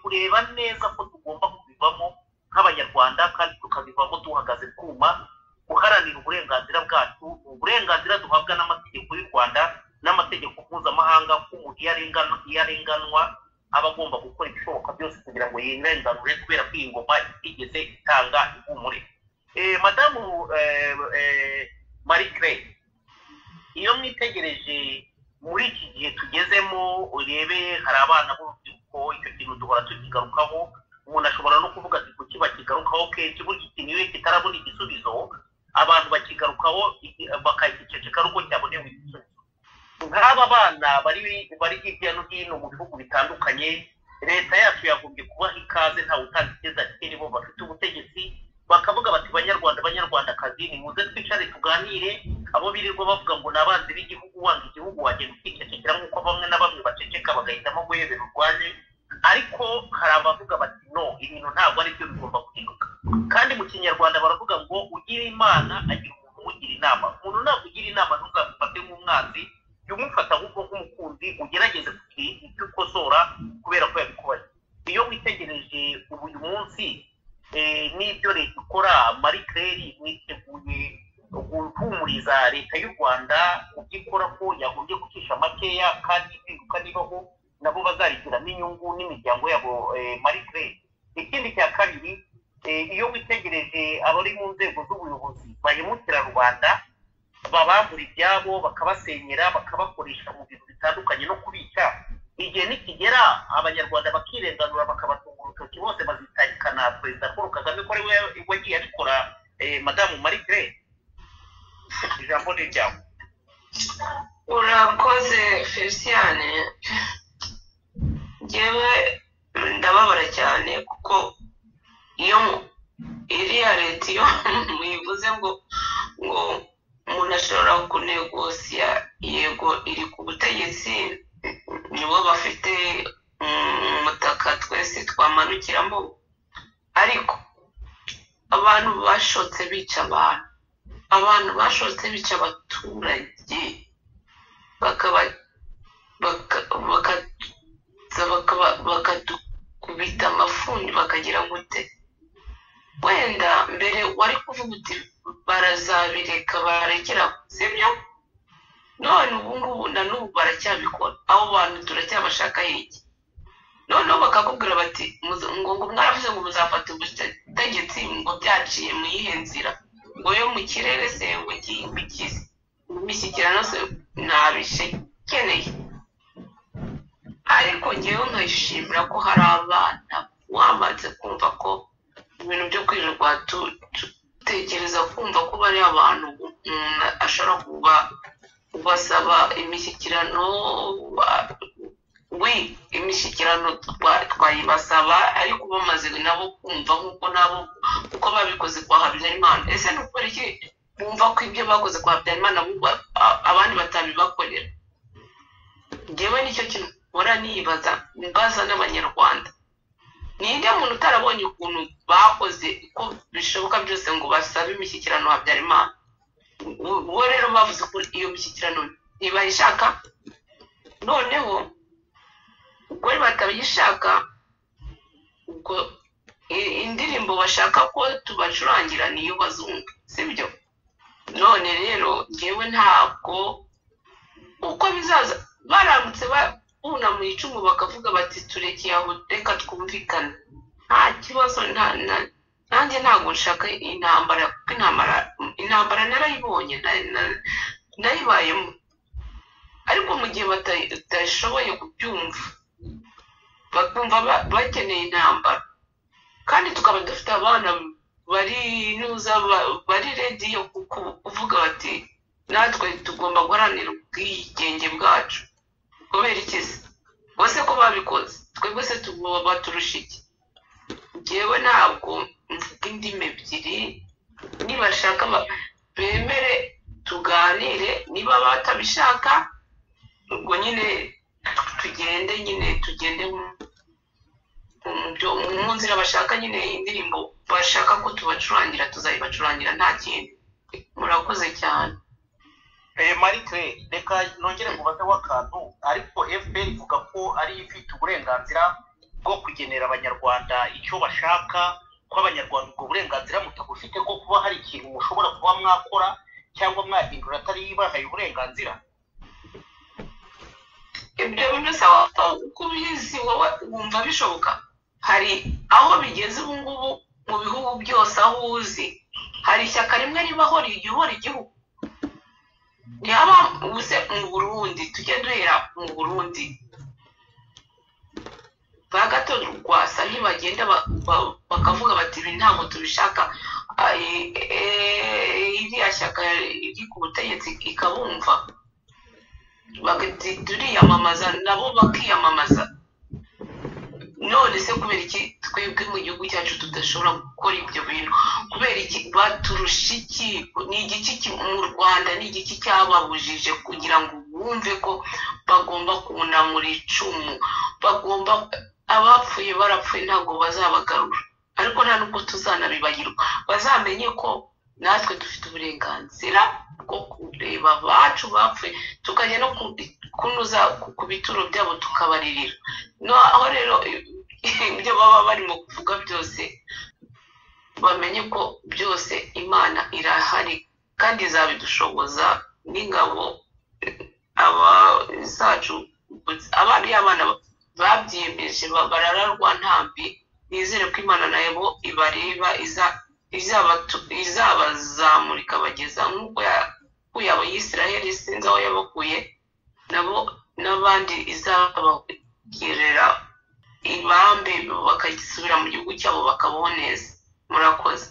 kureba neza ko tugomba kubivamo nk'abanyarwanda kandi tukabivamo duhagaze kuma guharanira uburenganzira bwacu uburenganzira duhabwa n'amategeko y'u Rwanda n'amategeko mpuzamahanga ko umuntu yarenganwa aba agomba gukora ibishoboka byose kugira ngo yirenganure kubera ko iyi ngoma itigeze itanga ihumure. Madamu Marie Claire iyo mwitegereje muri iki gihe tugezemo urebe hari abana b'urubyiruko icyo kintu duhora tukigarukaho umuntu ashobora no kuvuga ati kuki bakigarukaho kenshi burya ikintu iyo kitarabona igisubizo abantu bakigarukaho bakagiceceka ruko cyabonewe igisubizo nk'aba bana bari hirya no hino mu bihugu bitandukanye leta yacu yagombye kubaha ikaze ntawe utanga icyeza nibo bafite ubutegetsi bakavuga bati banyarwandakazi ni muze twicare tuganire abo birirwa bavuga ngo nabanzi b'igihugu wanga igihugu wagenda ukicecekera nk'uko bamwe na bamwe baceceka bagahitamo guhebera urwaje ariko hari abavuga bati no ibintu ntabwo ari byo bigomba guhinduka kandi mu Kinyarwanda baravuga ngo ugira imana agira umuntu umugira inama umuntu ntabwo ugira inama ntuzamufate nk'umwanzi umufata ahubwo nk'umukunzi ugerageze kugira icyo ukosora kubera ko yabikubaye. Iyo witegereje uyu munsi n'ibyo leta ikora Marie Claire mwiteguye guhumuriza leta y'u Rwanda mu byikora ko yagombye gucisha makeya kandi biruka nibaho nabo bazarigiramo inyungu n'imiryango yabo. Marie Claire ikindi cya kabiri iyo witegereje abari mu nzego z'ubuyobozi bahemukira rubanda babambura ibyabo bakabasenyera bakabakoresha mu bintu bitandukanye no kubica igihe nikigera abanyarwanda bakirenganura bakabatunga urutoki bose bazitarikana Perezida Paul Kagame ko ariwe wagiye abikora. Madamu Marie Claire ijambo ni ryawe. Urakoze Feliciane njyewe ndababara cyane kuko iyo iriya leta iyo muyivuze ngo umuntu ashobora kunegosiya yego iri ku butegetsi nibo bafite umutaka twese twamanukiramo ariko abantu bashotse bica abantu bashotse bica abaturage bakadukubita amafuni bakagira gute wenda mbere wari kuvuga uti barazabireka barekera sibyo none ubu ngubu na n'ubu baracyabikora abo bantu turacyabashaka iki noneho bakakubwira bati ngo mwaravuze ngo muzafata ubutegetsi ngo byaciye mu yihe nzira ngo yo mu kirere se ngo gikize imishyikirano se ntabishekeneye ariko ngewe nkayishimira ko hari abana wamaze kumva ko ibintu byo kwirirwa tutekereza kumva ko bari abantu umuntu ashobora kubasaba imishyikirano imishyikirano twayibasaba ariko bamaze nabo kumva nk'uko nabo uko babikoze kwa Habyarimana ese nukora iki bumva ko ibyo bakoze kwa Habyarimana abandi batabibakorera ngewe nicyo kintu mpora nibaza mbaza n'abanyarwanda ninde muntu utarabonye ukuntu bakoze ko bishoboka byose ngo basabe imishyikirano Habyarimana uwo rero bavuze ko iyo mishyikirano ntibayishaka noneho ubwo batabishaka ubwo indirimbo bashaka ko tubacurangira niyo bazumva sibyo none rero ngewe ntabwo uko bizaza baramutse buna mu icumu bakavuga bati turekeye aho reka twumvikane nta kibazo nanjye ntabwo nshaka intambara kuko intambara narayibonye nayibayemo ariko mu gihe batashoboye kubyumva bakumva bakeneye intambara kandi tukaba dufite abana bari ready yo kuvuga bati natwe tugomba guharanira ubwigenge bwacu kubera ikizi bose ko babikoze twebwe se baturusha iki ngewe ntabwo mvuga indimi ebyiri nibashaka bemere tuganire niba batabishaka ubwo nyine tugende mu nzira bashaka nyine indirimbo bashaka ko tubacurangira tuzayibacurangira nta kintu murakoze cyane Marie-Claire reka nongere mubazeho akantu ariko FPR ivuga ko ari ifite uburenganzira bwo kugenera abanyarwanda icyo bashaka ko abanyarwanda ubwo burenganzira mutabufite ko kuba hari ikintu mushobora kuba mwakora cyangwa mwahindura atari bahaye uburenganzira ibyo byose uko ubizi wowe wumva bishoboka hari aho bigeze ubu ngubu mu bihugu byose aho uzi hari ishyaka rimwe ribaho riyobora igihugu ntihaba ubuse mu Burundi tujye duhera mu Burundi bagatora urwasa ntibagenda bakavuga bati ibi ntabwo tubishaka iriya shyaka iri ku butegetsi ikabumva turiyamamaza nabo bakiyamamaza none se kubera iki twebwe mu gihugu cyacu tudashobora gukora ibyo bintu kubera iki baturusha iki ni igiki mu Rwanda ni igiki cyababujije kugira ngo bumve ko bagomba kunamura icumu bagomba abapfuye barapfuye ntabwo bazabagarura ariko nta nubwo tuzanabibagirwa bazamenye ko natwe dufite uburenganzira bwo kureba abacu bapfuye tukajya no kunuza ku bituro byabo tukabaririra aho rero ibyo baba barimo kuvuga byose bamenye ko byose Imana irahari kandi izabidushoboza n'ingabo zacu abana babyiyemeje barararwa ntambi nizere ko Imana nayo ibareba izabazamura ikabageza nk'uko yakuye Abayisiraheli sinzi aho yabakuye nabo n'abandi izabagirira ibambe bakagisubira mu gihugu cyabo bakabaho neza murakoze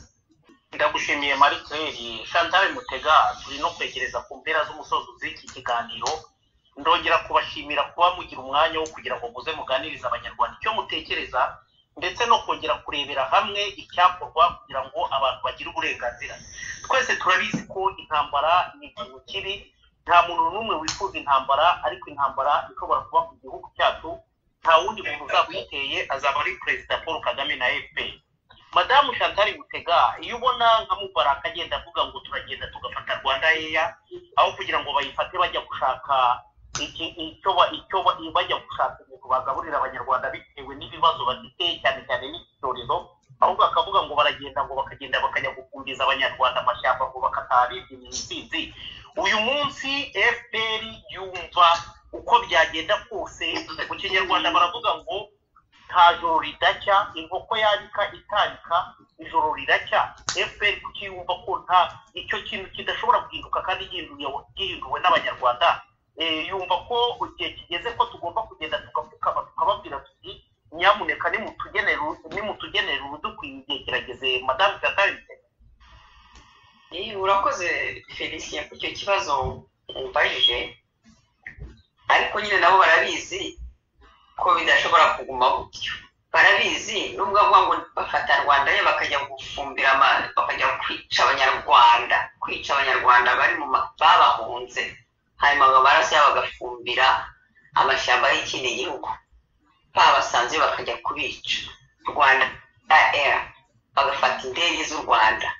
ndagushimiye Marie-Claire Chantal Mutega turi no kwegereza ku mpera z'umusozo z'iki kiganiro ndongera kubashimira kuba mugira umwanya wo kugira ngo muze muganirize abanyarwanda icyo mutekereza ndetse no kongera kurebera hamwe icyakorwa kugira ngo abantu bagire uburenganzira twese turabizi ko intambara ni ikintu kibi nta muntu n'umwe wifuza intambara ariko intambara ishobora kuba ku gihugu cyacu nta wundi muntu uzaba uyiteye azaba ari Perezida Paul Kagame na FPR Madamu Chantal Mutega iyo ubona nka Mubaraka agenda avuga ngo turagenda tugafata Rwanda Air aho kugira ngo bayifate bajya gushaka icyo bajya gushaka umuntu bagaburira abanyarwanda bitewe n'ibibazo bafite cyane cyane n'icyorezo ahubwo akavuga ngo baragenda ngo bakajya gukumbiza abanyarwanda amashyamba ngo bakataha bibye mu Rusizi uyu munsi FPR yumva uko byagenda kose. Mu kinyarwanda baravuga ngo nta joro ridacya, inkoko yarika itarika ijoro riracya. FPR kuki yumva ko nta icyo kintu kidashobora guhinduka kandi gihinduwe n'abanyarwanda? Yumva ko igihe kigeze ko tugomba kugenda tugapfukama tukababwira tuti nyamuneka nimutugenere urudukwiye, igihe kirageze. Madame Chantal urakoze Felicien ku icyo kibazo umbajije, ariko nyine nabo barabizi ko bidashobora kuguma gutyo. Barabizi nubwo bavuga ngo bafata Rwanda ye bakajya gufumbira bakajya kwica abanyarwanda bari mu babahunze, hanyuma amaraso yabo bagafumbira amashyamba y'ikindi gihugu, babasanze bakajya kubica. Rwanda Air bagafata indege z'u Rwanda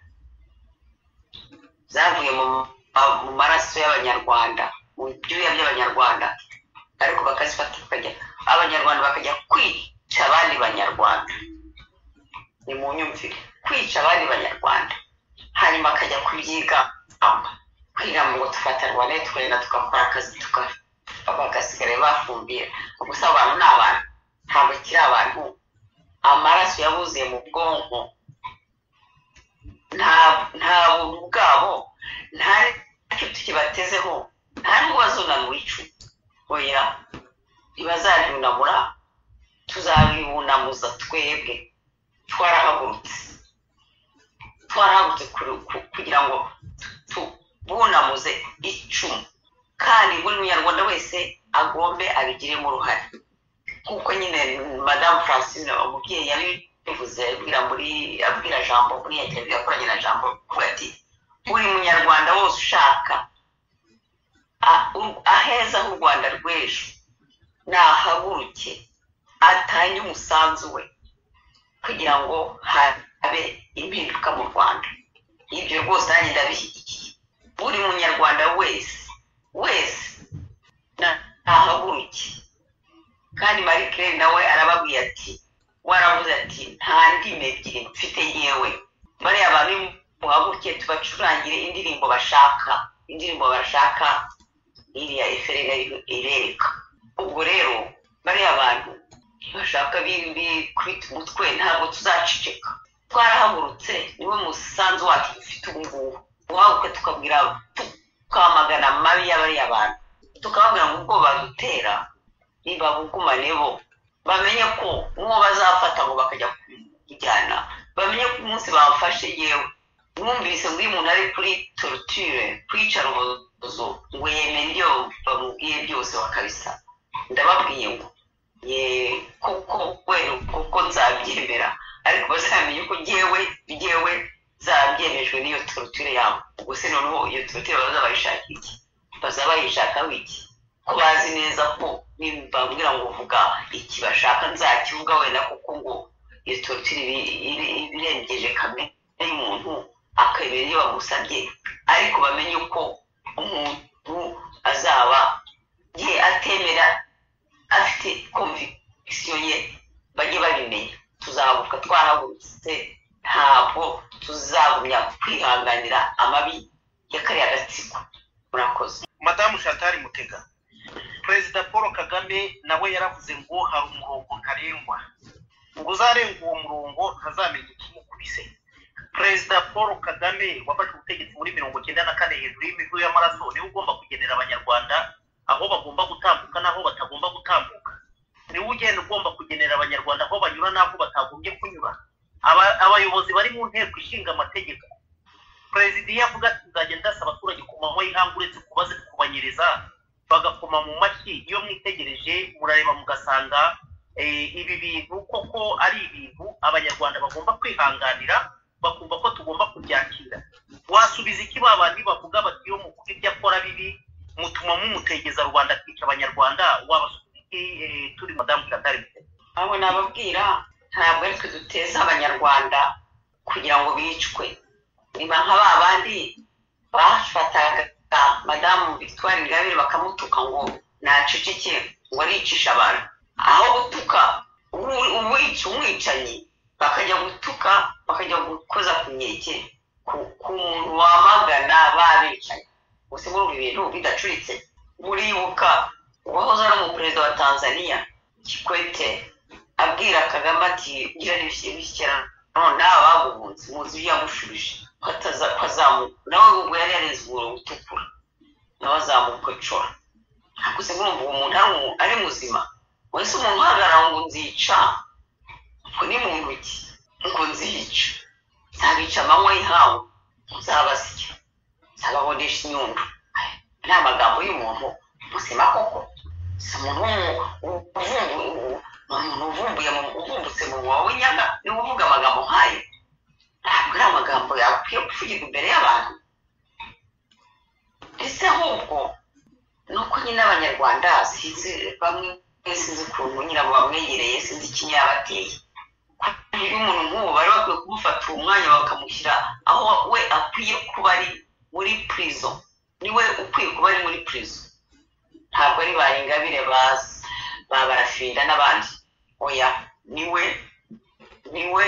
zavuye mu maraso y'abanyarwanda, mu byuya by'abanyarwanda, ariko bakazifata abanyarwanda bakajya kwica abandi banyarwanda. Ni mu nyumvire, kwica abandi banyarwanda, hanyuma bakajya kubyiga kwiga ngo tufata Rwanda tukagenda tugakora akazi bagasigara bafumbira. Gusa abantu ni abantu, ntabwo kiri abantu. Amaraso yabuze mu bwonko, nta buntu bwabo, nta icyo tukibatezeho, nta n'ubwo bazunamura icu. Oya, ntibazabunamura, tuzabibunamuza. Twebwe twarahagurutse kugira ngo tubunamuze icumu, kandi buri munyarwanda wese agombe abigiremo uruhare. Kuko nyine Madame Francine umubyeyi yabivuze, abwira Jambo muri interview yakoranye na Jambo, kuvuga ati buri munyarwanda wose ushaka aheza h'u Rwanda rw'ejo nahaguruke atange umusanzu we kugira ngo habe impinduka mu Rwanda. Ibyo rwose nanjye ndabishyigikiye. Buri munyarwanda wese nahaguruke. Kandi Marie Claire nawe arababwiye ati, waravuze ati nta ndimi ebyiri mfite yewe, bariya abantu muhaguruke tubacurangire indirimbo bashaka iriya FRN irereka. Ubwo rero bariya abantu bashaka kubita umutwe, ntabwo tuzaceceka. Twarahagurutse, niwe musanzu wacu dufite ubu ngubu. Uhaguruke tukamagana amabi y'abariya bantu, tukababwira ngo ubwo badutera nibabugumane bo, bamenye ko n'uwo bazafata ngo bakajya kujyana, bamenye ko umunsi bafashe yewe mwumvise ngo uyu muntu ari kuri torture, kwica urubozo, ngo yemere ibyo bamubwiye byose bakabisa. Ndababwiye ngo kuko nzabyemera, ariko bazamenye ko jyewe zabyemejwe n'iyo torture yabo. Ubwo se noneho iyo torture bazabayishaka iki? Bazabayishaka wiki? Ko bazi neza ko nimbabwira ngo vuga iki bashaka nzakivuga wenda, kuko ngo iyo torture ibirengeje kamere y'umuntu akemera iyo bamusabye. Ariko bamenye ko umuntu azaba atemera, afite conviction ye, bajye babimenya. Tuzahaguruka twarahagurutse, ntabwo tuzagumya kwihanganira amabi y'akariya gatsiko. Murakoze. Madamu Chantal Mutega, Perezida Paul Kagame nawe yaravuze ngo hari umurongo ntarengwa, ngo uzarenga uwo murongo ntazamenya ikimukubise. Perezida Paul Kagame wafashe ubutegetsi muri 1994 hejuru y'imivu y'amaraso, niwe ugomba kugenera abanyarwanda aho bagomba gutambuka n'aho batagomba gutambuka. Niwe ugenda ugomba kugenera abanyarwanda aho banyura n'aho batagombye kunyura. Abayobozi bari mu nteko ishinga amategeko, Perezida yavuga ati nzagenda ndasaba abaturage ku manywa y'ihangu uretse kubaze kubanyereza, bagakoma mu mashyi. Iyo mwitegereje murareba mugasanga ibi bintu koko ari ibintu abanyarwanda bagomba kwihanganira, bakumva ko tugomba kubyakira. Wasubiza iki babandi bavuga bati iyo muvuga ibyo akora bibi mutuma mumutegeza rubanda akica abanyarwanda? Wabasubiza iki turi Madamu Chantal Mutega? Abo nababwira, ntabwo ari twe duteza abanyarwanda kugira ngo bicwe. Niba nk'aba bandi bafataga Madamu Victoire Ingabire bakamutuka ngo naceceke, ngo aricisha abantu, aho gutuka umwicanyi bakajya gutuka, bakajya gukoza ku nkeke ku muntu wamagana babicanyi. gusa muri ibintu bidacuritse muribuka uwahoze ari umuperezida wa Tanzania Kikwete abwira Kagame ati gira n'ibishyikirano n'abaguhunze muzi yamushubije nawe ubwo yari yareze uburo butukura nawe azamukocora gusa ngumva umuntu ari muzima wese umuntu uhagarara ngo nzica ngo ni mu ntoki ngo nzica nzabica amanywa y'ihawe uzabasya nzababonesha inyundo ni amagambo y'umuntu muzima koko si umuntu uvumbutse mu mwobo w'inyaga niwe uvuga amagambo nk'ayo ntabwo ari amagambo yakwiye kuvugirwa imbere y'abantu ese ahubwo ni uko nyine abanyarwanda sinzi bamwe sinzi ukuntu nyirabo bamwegereye sinzi ikinyabateye iyo umuntu nk'uwo bari bakwiye kumufata uwo mwanya bakamushyira aho we akwiye kuba ari muri prison niwe ukwiye kuba ari muri prison ntabwo ari ba Ingabire ba Barafinda n'abandi oya niwe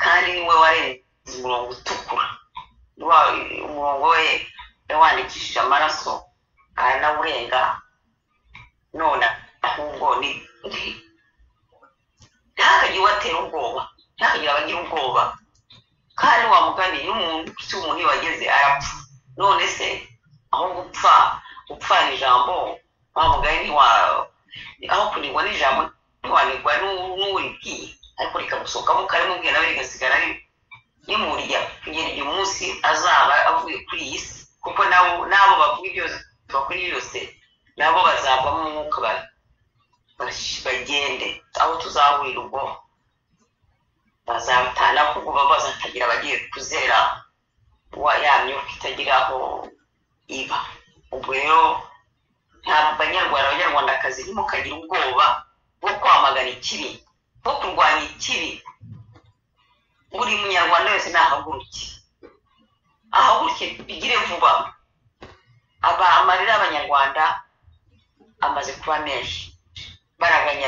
kandi niwe warenze umurongo utukura umurongo we wandikishije amaraso aranawurenga none ahubwo ntihakagire uwatera ubwoba ntihakagire abagira ubwoba kandi wamuganiye n'umuntu si umuntu iyo wageze arapfa none se aho gupfana ijambo wamugani aho kunigwa n'ijambo ntiwanigwa n'uwuribwiye ariko rikamusohokamo karimubwiye nawe rigasigara rimurya kugera igihe umunsi azaba avuye kuri iyi si kuko nabo bavuga ibyo bakora yose nabo bazavamo umwuka bagende aho tuzahurira ubwo bazatana kuko bazatagira abagiye kuzera ya myuka itagira aho iba ubwo rero nta abanyarwandakazi ntimukagira ubwoba bwo kwamagana ikibi bwo kurwanya ikibi buri munyarwanda wese ahaguruke bigire vuba amarira y'abanyarwanda amaze kuba menshi baraganya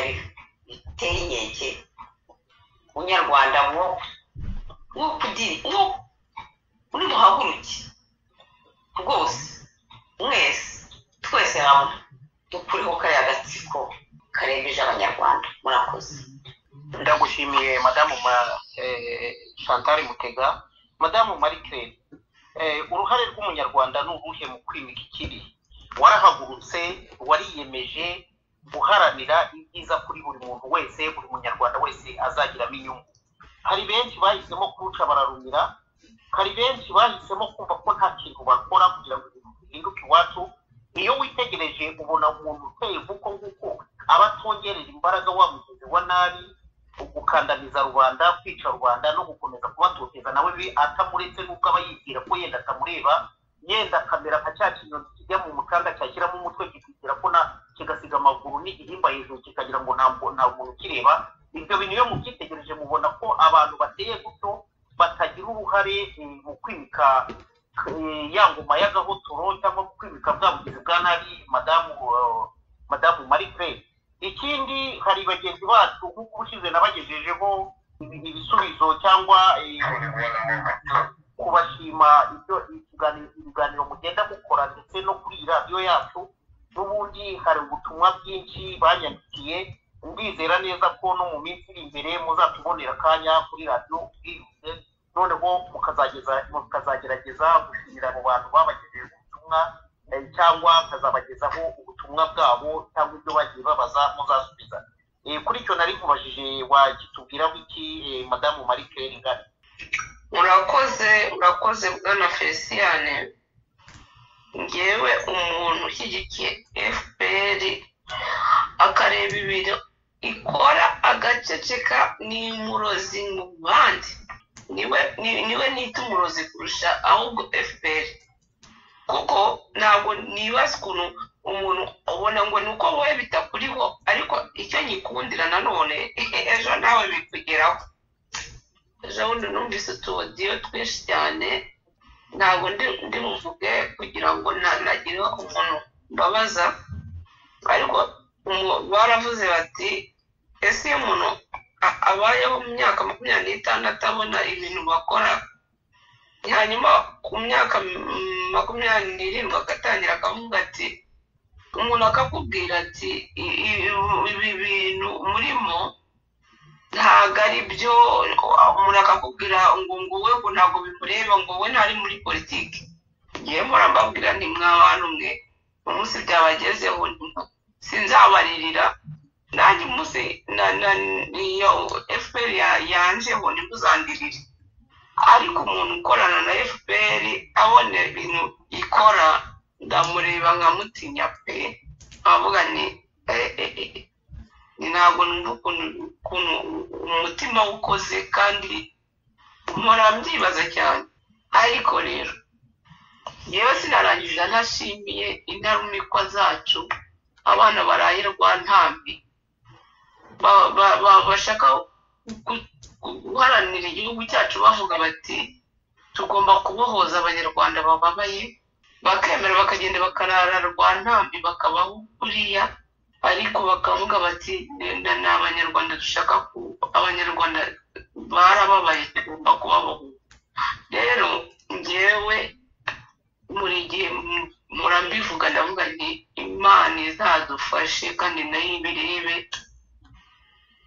biteye inkeke umunyarwanda muri muhaguruke rwose mwese twese hamwe dukuriho kariya gatsiko karembeje abanyarwanda murakoze ndagushimiye madamu Chantal Mutega madamu Marie Claire uruhare rw'umunyarwanda ni uruhe mu kwimika ikibi warahagurutse wariyemeje guharanira ibyiza kuri buri muntu wese buri munyarwanda wese azagiramo inyungu hari benshi bahisemo kuruca bararumira hari benshi bahisemo kumva ko nta kintu bakora kugira ngo ibintu bihinduke iwacu iyo witegereje ubona umuntu uteye kuko nguko aba atongerera imbaraga wamugize wa nabi gukandamiza rubanda kwica rubanda no gukomeza kubatoteza nawe atamuretse n'ubwo aba yibwira ko yenda atamureba yenda kamera nka cya kinyoni kijya mu mukanda cyashyiramo umutwe kikigira ko kigasiga amaguru n'igihimba hejuru kikagira ngo nta muntu ukireba ibyo bintu iyo mubyitegereje mubona ko abantu bateye gutyo batagira uruhare mu kwimika ya ngoma y'agahotoro cyangwa kwimika bwa bugizi bwa nabi madamu Marie Claire ikindi hari bagenzi bacu nk'uko ushize nabagejejeho ibisubizo cyangwa kubashima ibiganiro mugenda mukora ndetse no kuri radiyo yacu n'ubundi hari ubutumwa bwinshi banyandikiye ndizera neza ko no mu minsi iri imbere muzatubonera akanya kuri radiyo ubwiyunge noneho mukazagerageza gushimira abo bantu babagejeje ubutumwa cyangwa mukazabagezaho ubutumwa bwabo cyangwa ibyo bagiye babaza muzasubiza kuri icyo nari kubajije wagitubwiraho iki madamu Marie Claire Ingabire urakoze bwana Feliciane ngewe umuntu ushyigikiye FPR akareba ibintu ikora agaceceka n'umurozi mu bandi niwe nita umurozi kurusha ahubwo FPR kuko ntabwo nibaza ukuntu umuntu ubona ngo ni uko wowe bitakuriho ariko icyo nyikundira nanone ejo nawe bikugeraho ejo bundi numvise utuwodiyo twinshi cyane ntabwo ndi buvuge kugira ngo nagire umuntu mbabaza ariko baravuze bati ese iyo umuntu abayeho mu myaka 26 abona ibintu bakora hanyuma ku myaka 27 agatangira akavuga ati umuntu akakubwira ati ibi bintu murimo ntabwo ari byo, umuntu akakubwira ngo we ngo ntabwo bimureba, ngo we ntari muri politiki. Ngewe mpora mbabwira nti mwabantu mwe umunsi byabagezeho sinzabaririra, nanjye umunsi iyo FPR yanjeho ntimuzandirire, ariko umuntu ukorana na FPR abona ibintu ikora ndamureba nkamutinya pe, avuga ni ntabwo numva ukuntu umutima ukoze, kandi mpora mbyibaza cyane. Ariko rero yewe sinarangiza ntashimiye intarumikwa zacu, abana barahirwa ntambi bashaka guharanira igihugu cyacu, bavuga bati tugomba kubohoza abanyarwanda bababaye, bakemera bakagenda bakarara rwantambi bakabaho kuriya, ariko bakavuga bati ni abanyarwanda dushaka abanyarwanda barababaye tugomba kubaboha. Rero ngewe muri gihe murambivuga ndavuga nti Imana izadufashe kandi nayo ibirebe.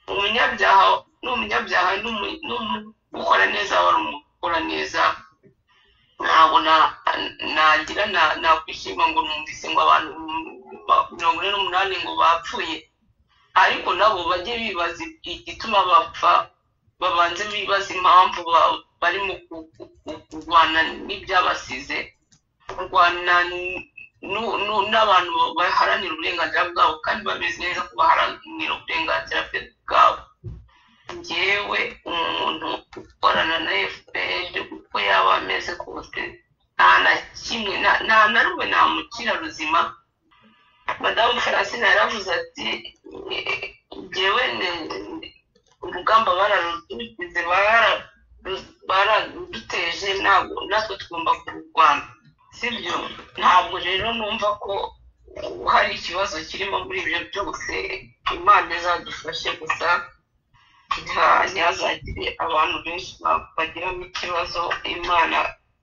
Umunyabyaha n'umukora neza wari umukora neza, ntabwo nagira nakwishima ngo numvise ngo abantu 48 ngo bapfuye, ariko nabo bajye bibaza igituma bapfa, babanze bibaza impamvu barimo kurwana n'ibyabasize, kurwana n'abantu baharanira uburenganzira bwabo kandi babizi neza ko baharanira uburenganzira bwabo. Ngewe umuntu ukorana na FPR uko yaba ameze kose nta na kimwe nta na rumwe namukira ruzima. Madamu Francine yaravuze ati ngewe urugamba bararudukize baraduteje, ntabwo natwe tugomba kururwana, sibyo? Ntabwo rero numva ko hari ikibazo kirimo muri ibyo byose. Imana izadufashe gusa ntihazagire abantu benshi bagiramo ikibazo. Imana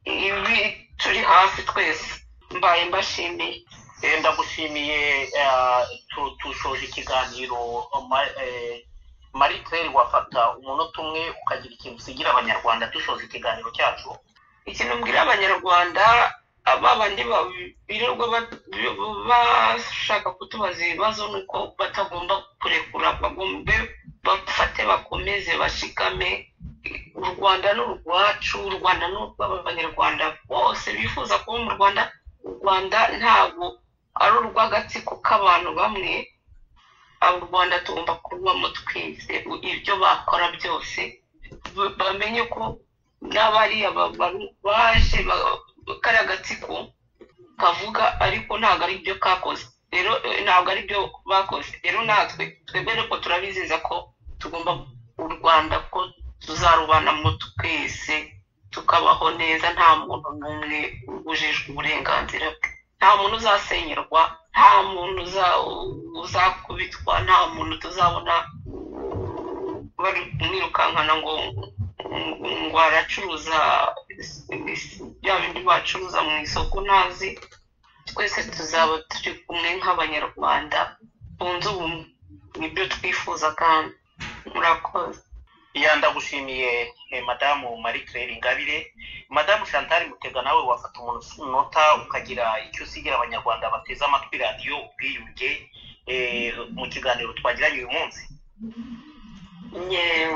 ibi turi hafi twese. Mbaye mbashimiye. Ndagushimiye. Tushoje ikiganiro. Marie Claire, wafata umunota umwe ukagira ikintu usigira abanyarwanda dushoje ikiganiro cyacu? Ikintu mbwira abanyarwanda, abandi birirwa bashaka kutubaza ibibazo, nuko batagomba kurekura, bagombe bafate bakomeze bashikame. U Rwanda n'urwacu, u Rwanda n'urw'abanyarwanda bose bifuza kuba mu Rwanda. U Rwanda ntabwo ari urw'agatsiko k'abantu bamwe, u Rwanda tugomba kubamo twese. Ibyo bakora byose bamenye ko n'abariya baje kari agatsiko kavuga, ariko ntabwo ari byo kakoze. Rero ntabwo ari byo bakoze. Rero natwe twebwe ko turabizeza ko tugomba u Rwanda ko tuzarubanamo twese tukabaho neza, nta muntu n'umwe ubujijwe uburenganzira bwe, nta muntu uzasenyerwa, nta muntu uzakubitwa, nta muntu tuzabona mwirukankana ngo aracuruza bya bindi bacuruza mu isoko ntazi. Twese tuzaba turi kumwe nk'abanyarwanda bunze ubumwe, nibyo twifuza. kandi murakoze. Ndagushimiye Madamu Marie Claire Ingabire. Madamu Chantal Mutega, nawe wafata umunota ukagira icyo usigira abanyarwanda bateze amatwi radiyo Ubwiyunge mu kiganiro twagiranye uyu munsi?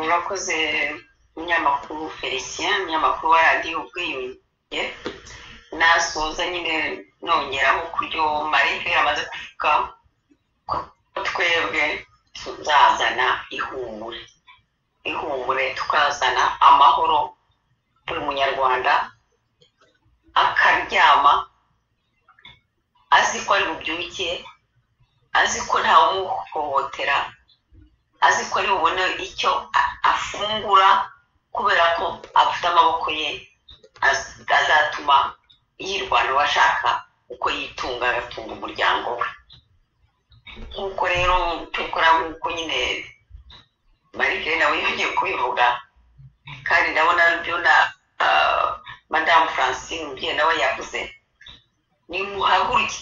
Urakoze umunyamakuru Felicien, umunyamakuru wa radiyo Ubwiyunge. Nasoza nyine nongeraho kuryo Marie Claire amaze kuvuga ko twebwe tuzazana ihumure, tukazana amahoro. Buri munyarwanda akaryama azi ko ari bubyuke, azi ko ntawe umuhohotera, azi ko ari bubone icyo afungura, kubera ko afite amaboko ye azatuma yirwana washaka uko yitunga, agatunga umuryango we. Nk'uko rero tubikora, nk'uko nyine Marie Claire nawe yongeye kubivuga, kandi ndabona byo madamu Francine umubyeyi nawe yavuze, nimuhaguruke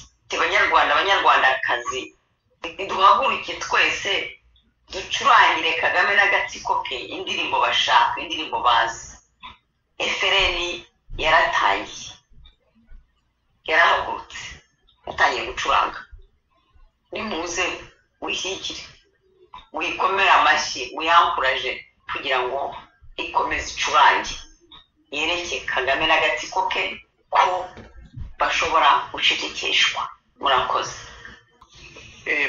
abanyarwandakazi, duhaguruke twese ducurangire Kagame n'agatsiko ke indirimbo bashaka, indirimbo bazi. FRN yarahagurutse yatangiye gucuranga. Nimuze wishyigikire, wikomere amashyi, wiyankuraje kugira ngo ikomeze icurange, yereke Kagame n'agatsiko ke ko bashobora gucecekeshwa. Murakoze.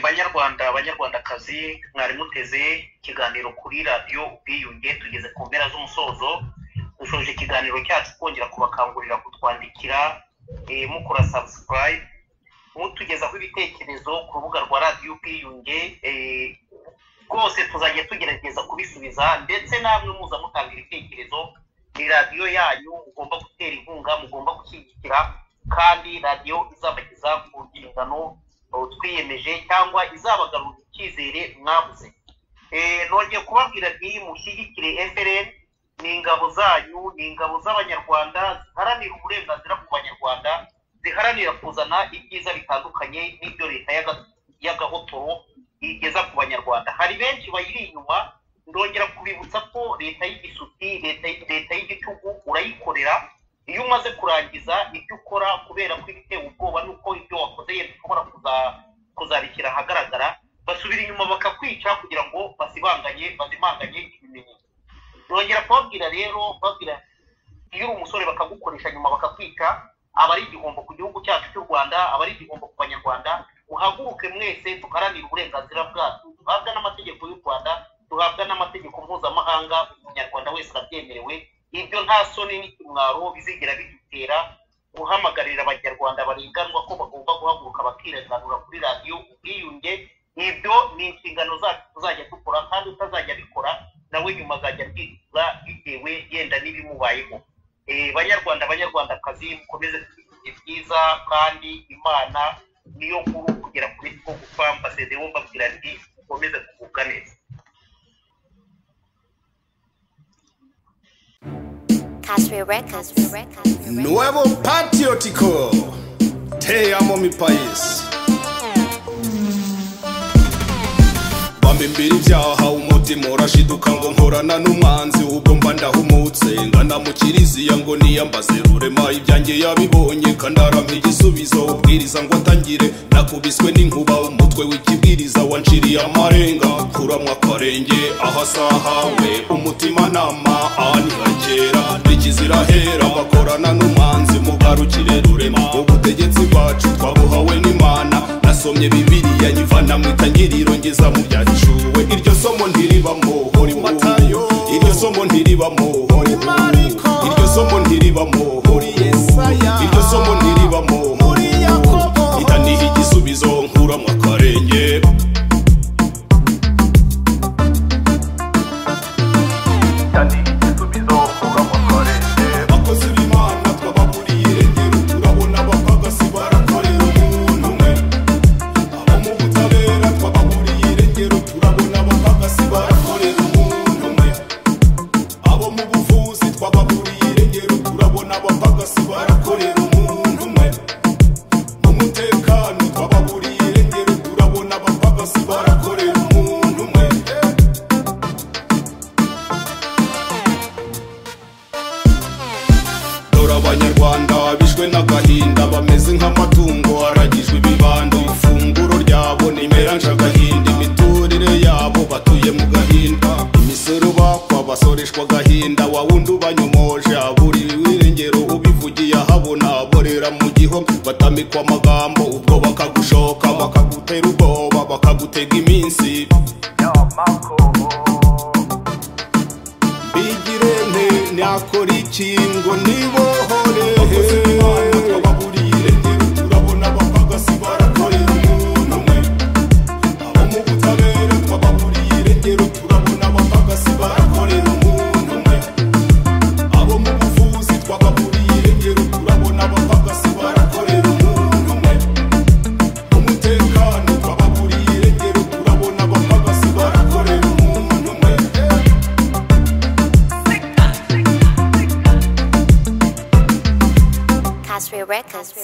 banyarwandakazi, mwari muteze ikiganiro kuri radiyo ubwiyunge. Tugeze ku mpera z'umusozo, dushoje ikiganiro cyacu kongera kubakangurira kutwandikira mukora subscribe, mutugezaho ibitekerezo ku rubuga rwa radiyo ubwiyunge. Rwose tuzajya tugerageza kubisubiza, ndetse namwe muza mutanga ibitekerezo. Ni radiyo yanyu, mugomba gutera inkunga, mugomba gushyigikira, kandi radiyo izabageza ku nshingano twiyemeje, cyangwa izabagarura icyizere mwabuze. Nongeye kubabwira nti mushyigikire FRN, ni ingabo zanyu, ni ingabo z'abanyarwanda ziharanira uburenganzira ku banyarwanda, ziharanira kuzana ibyiza bitandukanye n'ibyo leta y'agahotoro igeza ku banyarwanda. Hari benshi bayiri inyuma, ndongera kubibutsa ko leta y'igisuti, leta y'igitugu urayikorera. Iyo umaze kurangiza ibyo ukora, kubera ko ibiteye ubwoba nuko ibyo wakoze yenda ushobora kuzabishyira ahagaragara, basubira inyuma bakakwica kugira ngo bazimanganye ibimenyetso. Nongera kubabwira rero, iyo uri umusore bakagukoresha nyuma bakakwica, aba ari igihombo ku gihugu cyacu cy'u Rwanda, aba ari igihombo ku banyarwanda. Muhaguruke mwese tuharanire uburenganzira bwacu, duhabwa n'amategeko y'u Rwanda, duhabwa n'amategeko mpuzamahanga, umunyarwanda wese arabyemerewe. Ibyo nta soni n'ikimwaro bizigera bidutera guhamagarira abanyarwanda barenganwa ko bagomba guhaguruka bakirenganura kuri radiyo ubwiyunge. Ibyo ni inshingano zacu tuzajya dukora, kandi utazajya bikora nawe nyuma azajya abyicuza bitewe yenda n'ibimubayeho. Banyarwandakazi, mukomeze kugira byiza, kandi Imana niyo nkuru kugera kuri two gupfa. Mbasezeye mbabwira nti mukomeze kugubwa neza. Nuevo patriótico, te amo mi país. Bambimbira ibyaha umutima urashiduka ngo nkorana n'umwanzi, ubwo mba ndahumutse ngana mu kiriziya ngo niyambaze rurema ibyanjye yabibonye, kandarampa igisubizo ubwiriza ngo atangire. Nakubiswe n'inkuba umutwe w'ikibwiriza wanciriye amarenga, kuramwa akarenge ahasahawe umutima nama anihagera. Ikizirahera bakorana n'umwanzi, mugarukire rurema ubutegetsi bwacu twabuhawe n'Imana. Nasomye Bibiliya nyivana mu itangiriro ngeza mu byahishuwe, iryo somo ntiribamo hori Matayo, iryo somo ntiribamo hori Mariko, iryo somo ntiribamo hori Yesaya, iryo somo ntiribamo hori Yakobo. Itaniha igisubizo nkuramwa akarenge, akoze b'Imana twababuriye irengero, turabona abapagasi barakorera umuntu umwe. Abo mu butabera twababuriye irengero, turabona abapagasi barakorera umuntu umwe. Abo mu buvuzi twababuriye irengero, turabona abapagasi barakorera umuntu umwe. Mu mutekano twababuriye irengero, turabona abapagasi barakorera umuntu umwe. Abanyarwanda bishwe n'agahinda, bameze nk'amatungo aragijwe ibibando. Ifunguro ryabo nimeranje agahinda, imiturire yabo batuye mu gahinda. Imisoro bakwa basoreshwa agahinda, wa wundi ubanyomoje aburiwe irengero, ubivugiye ahabona aborera mu gihome. Batamikwa amagambo ubwo bakagushoka, bakagutera ubwoba, bakagutega iminsi. Bigire nte nakora iki ngo nibohore? Akoze b'Imana twababuriye irengero, turabona abapagasi barakorera umuntu umwe. Abo mu butabera twababuriye irengero, turabona abapagasi barakorera umuntu umwe. Abo mu buvuzi twababuriye irengero, turabona abapagasi barakorera umuntu umwe. Mu mutekano twababuriye irengero, turabona abapagasi barakorera umuntu umwe. Records.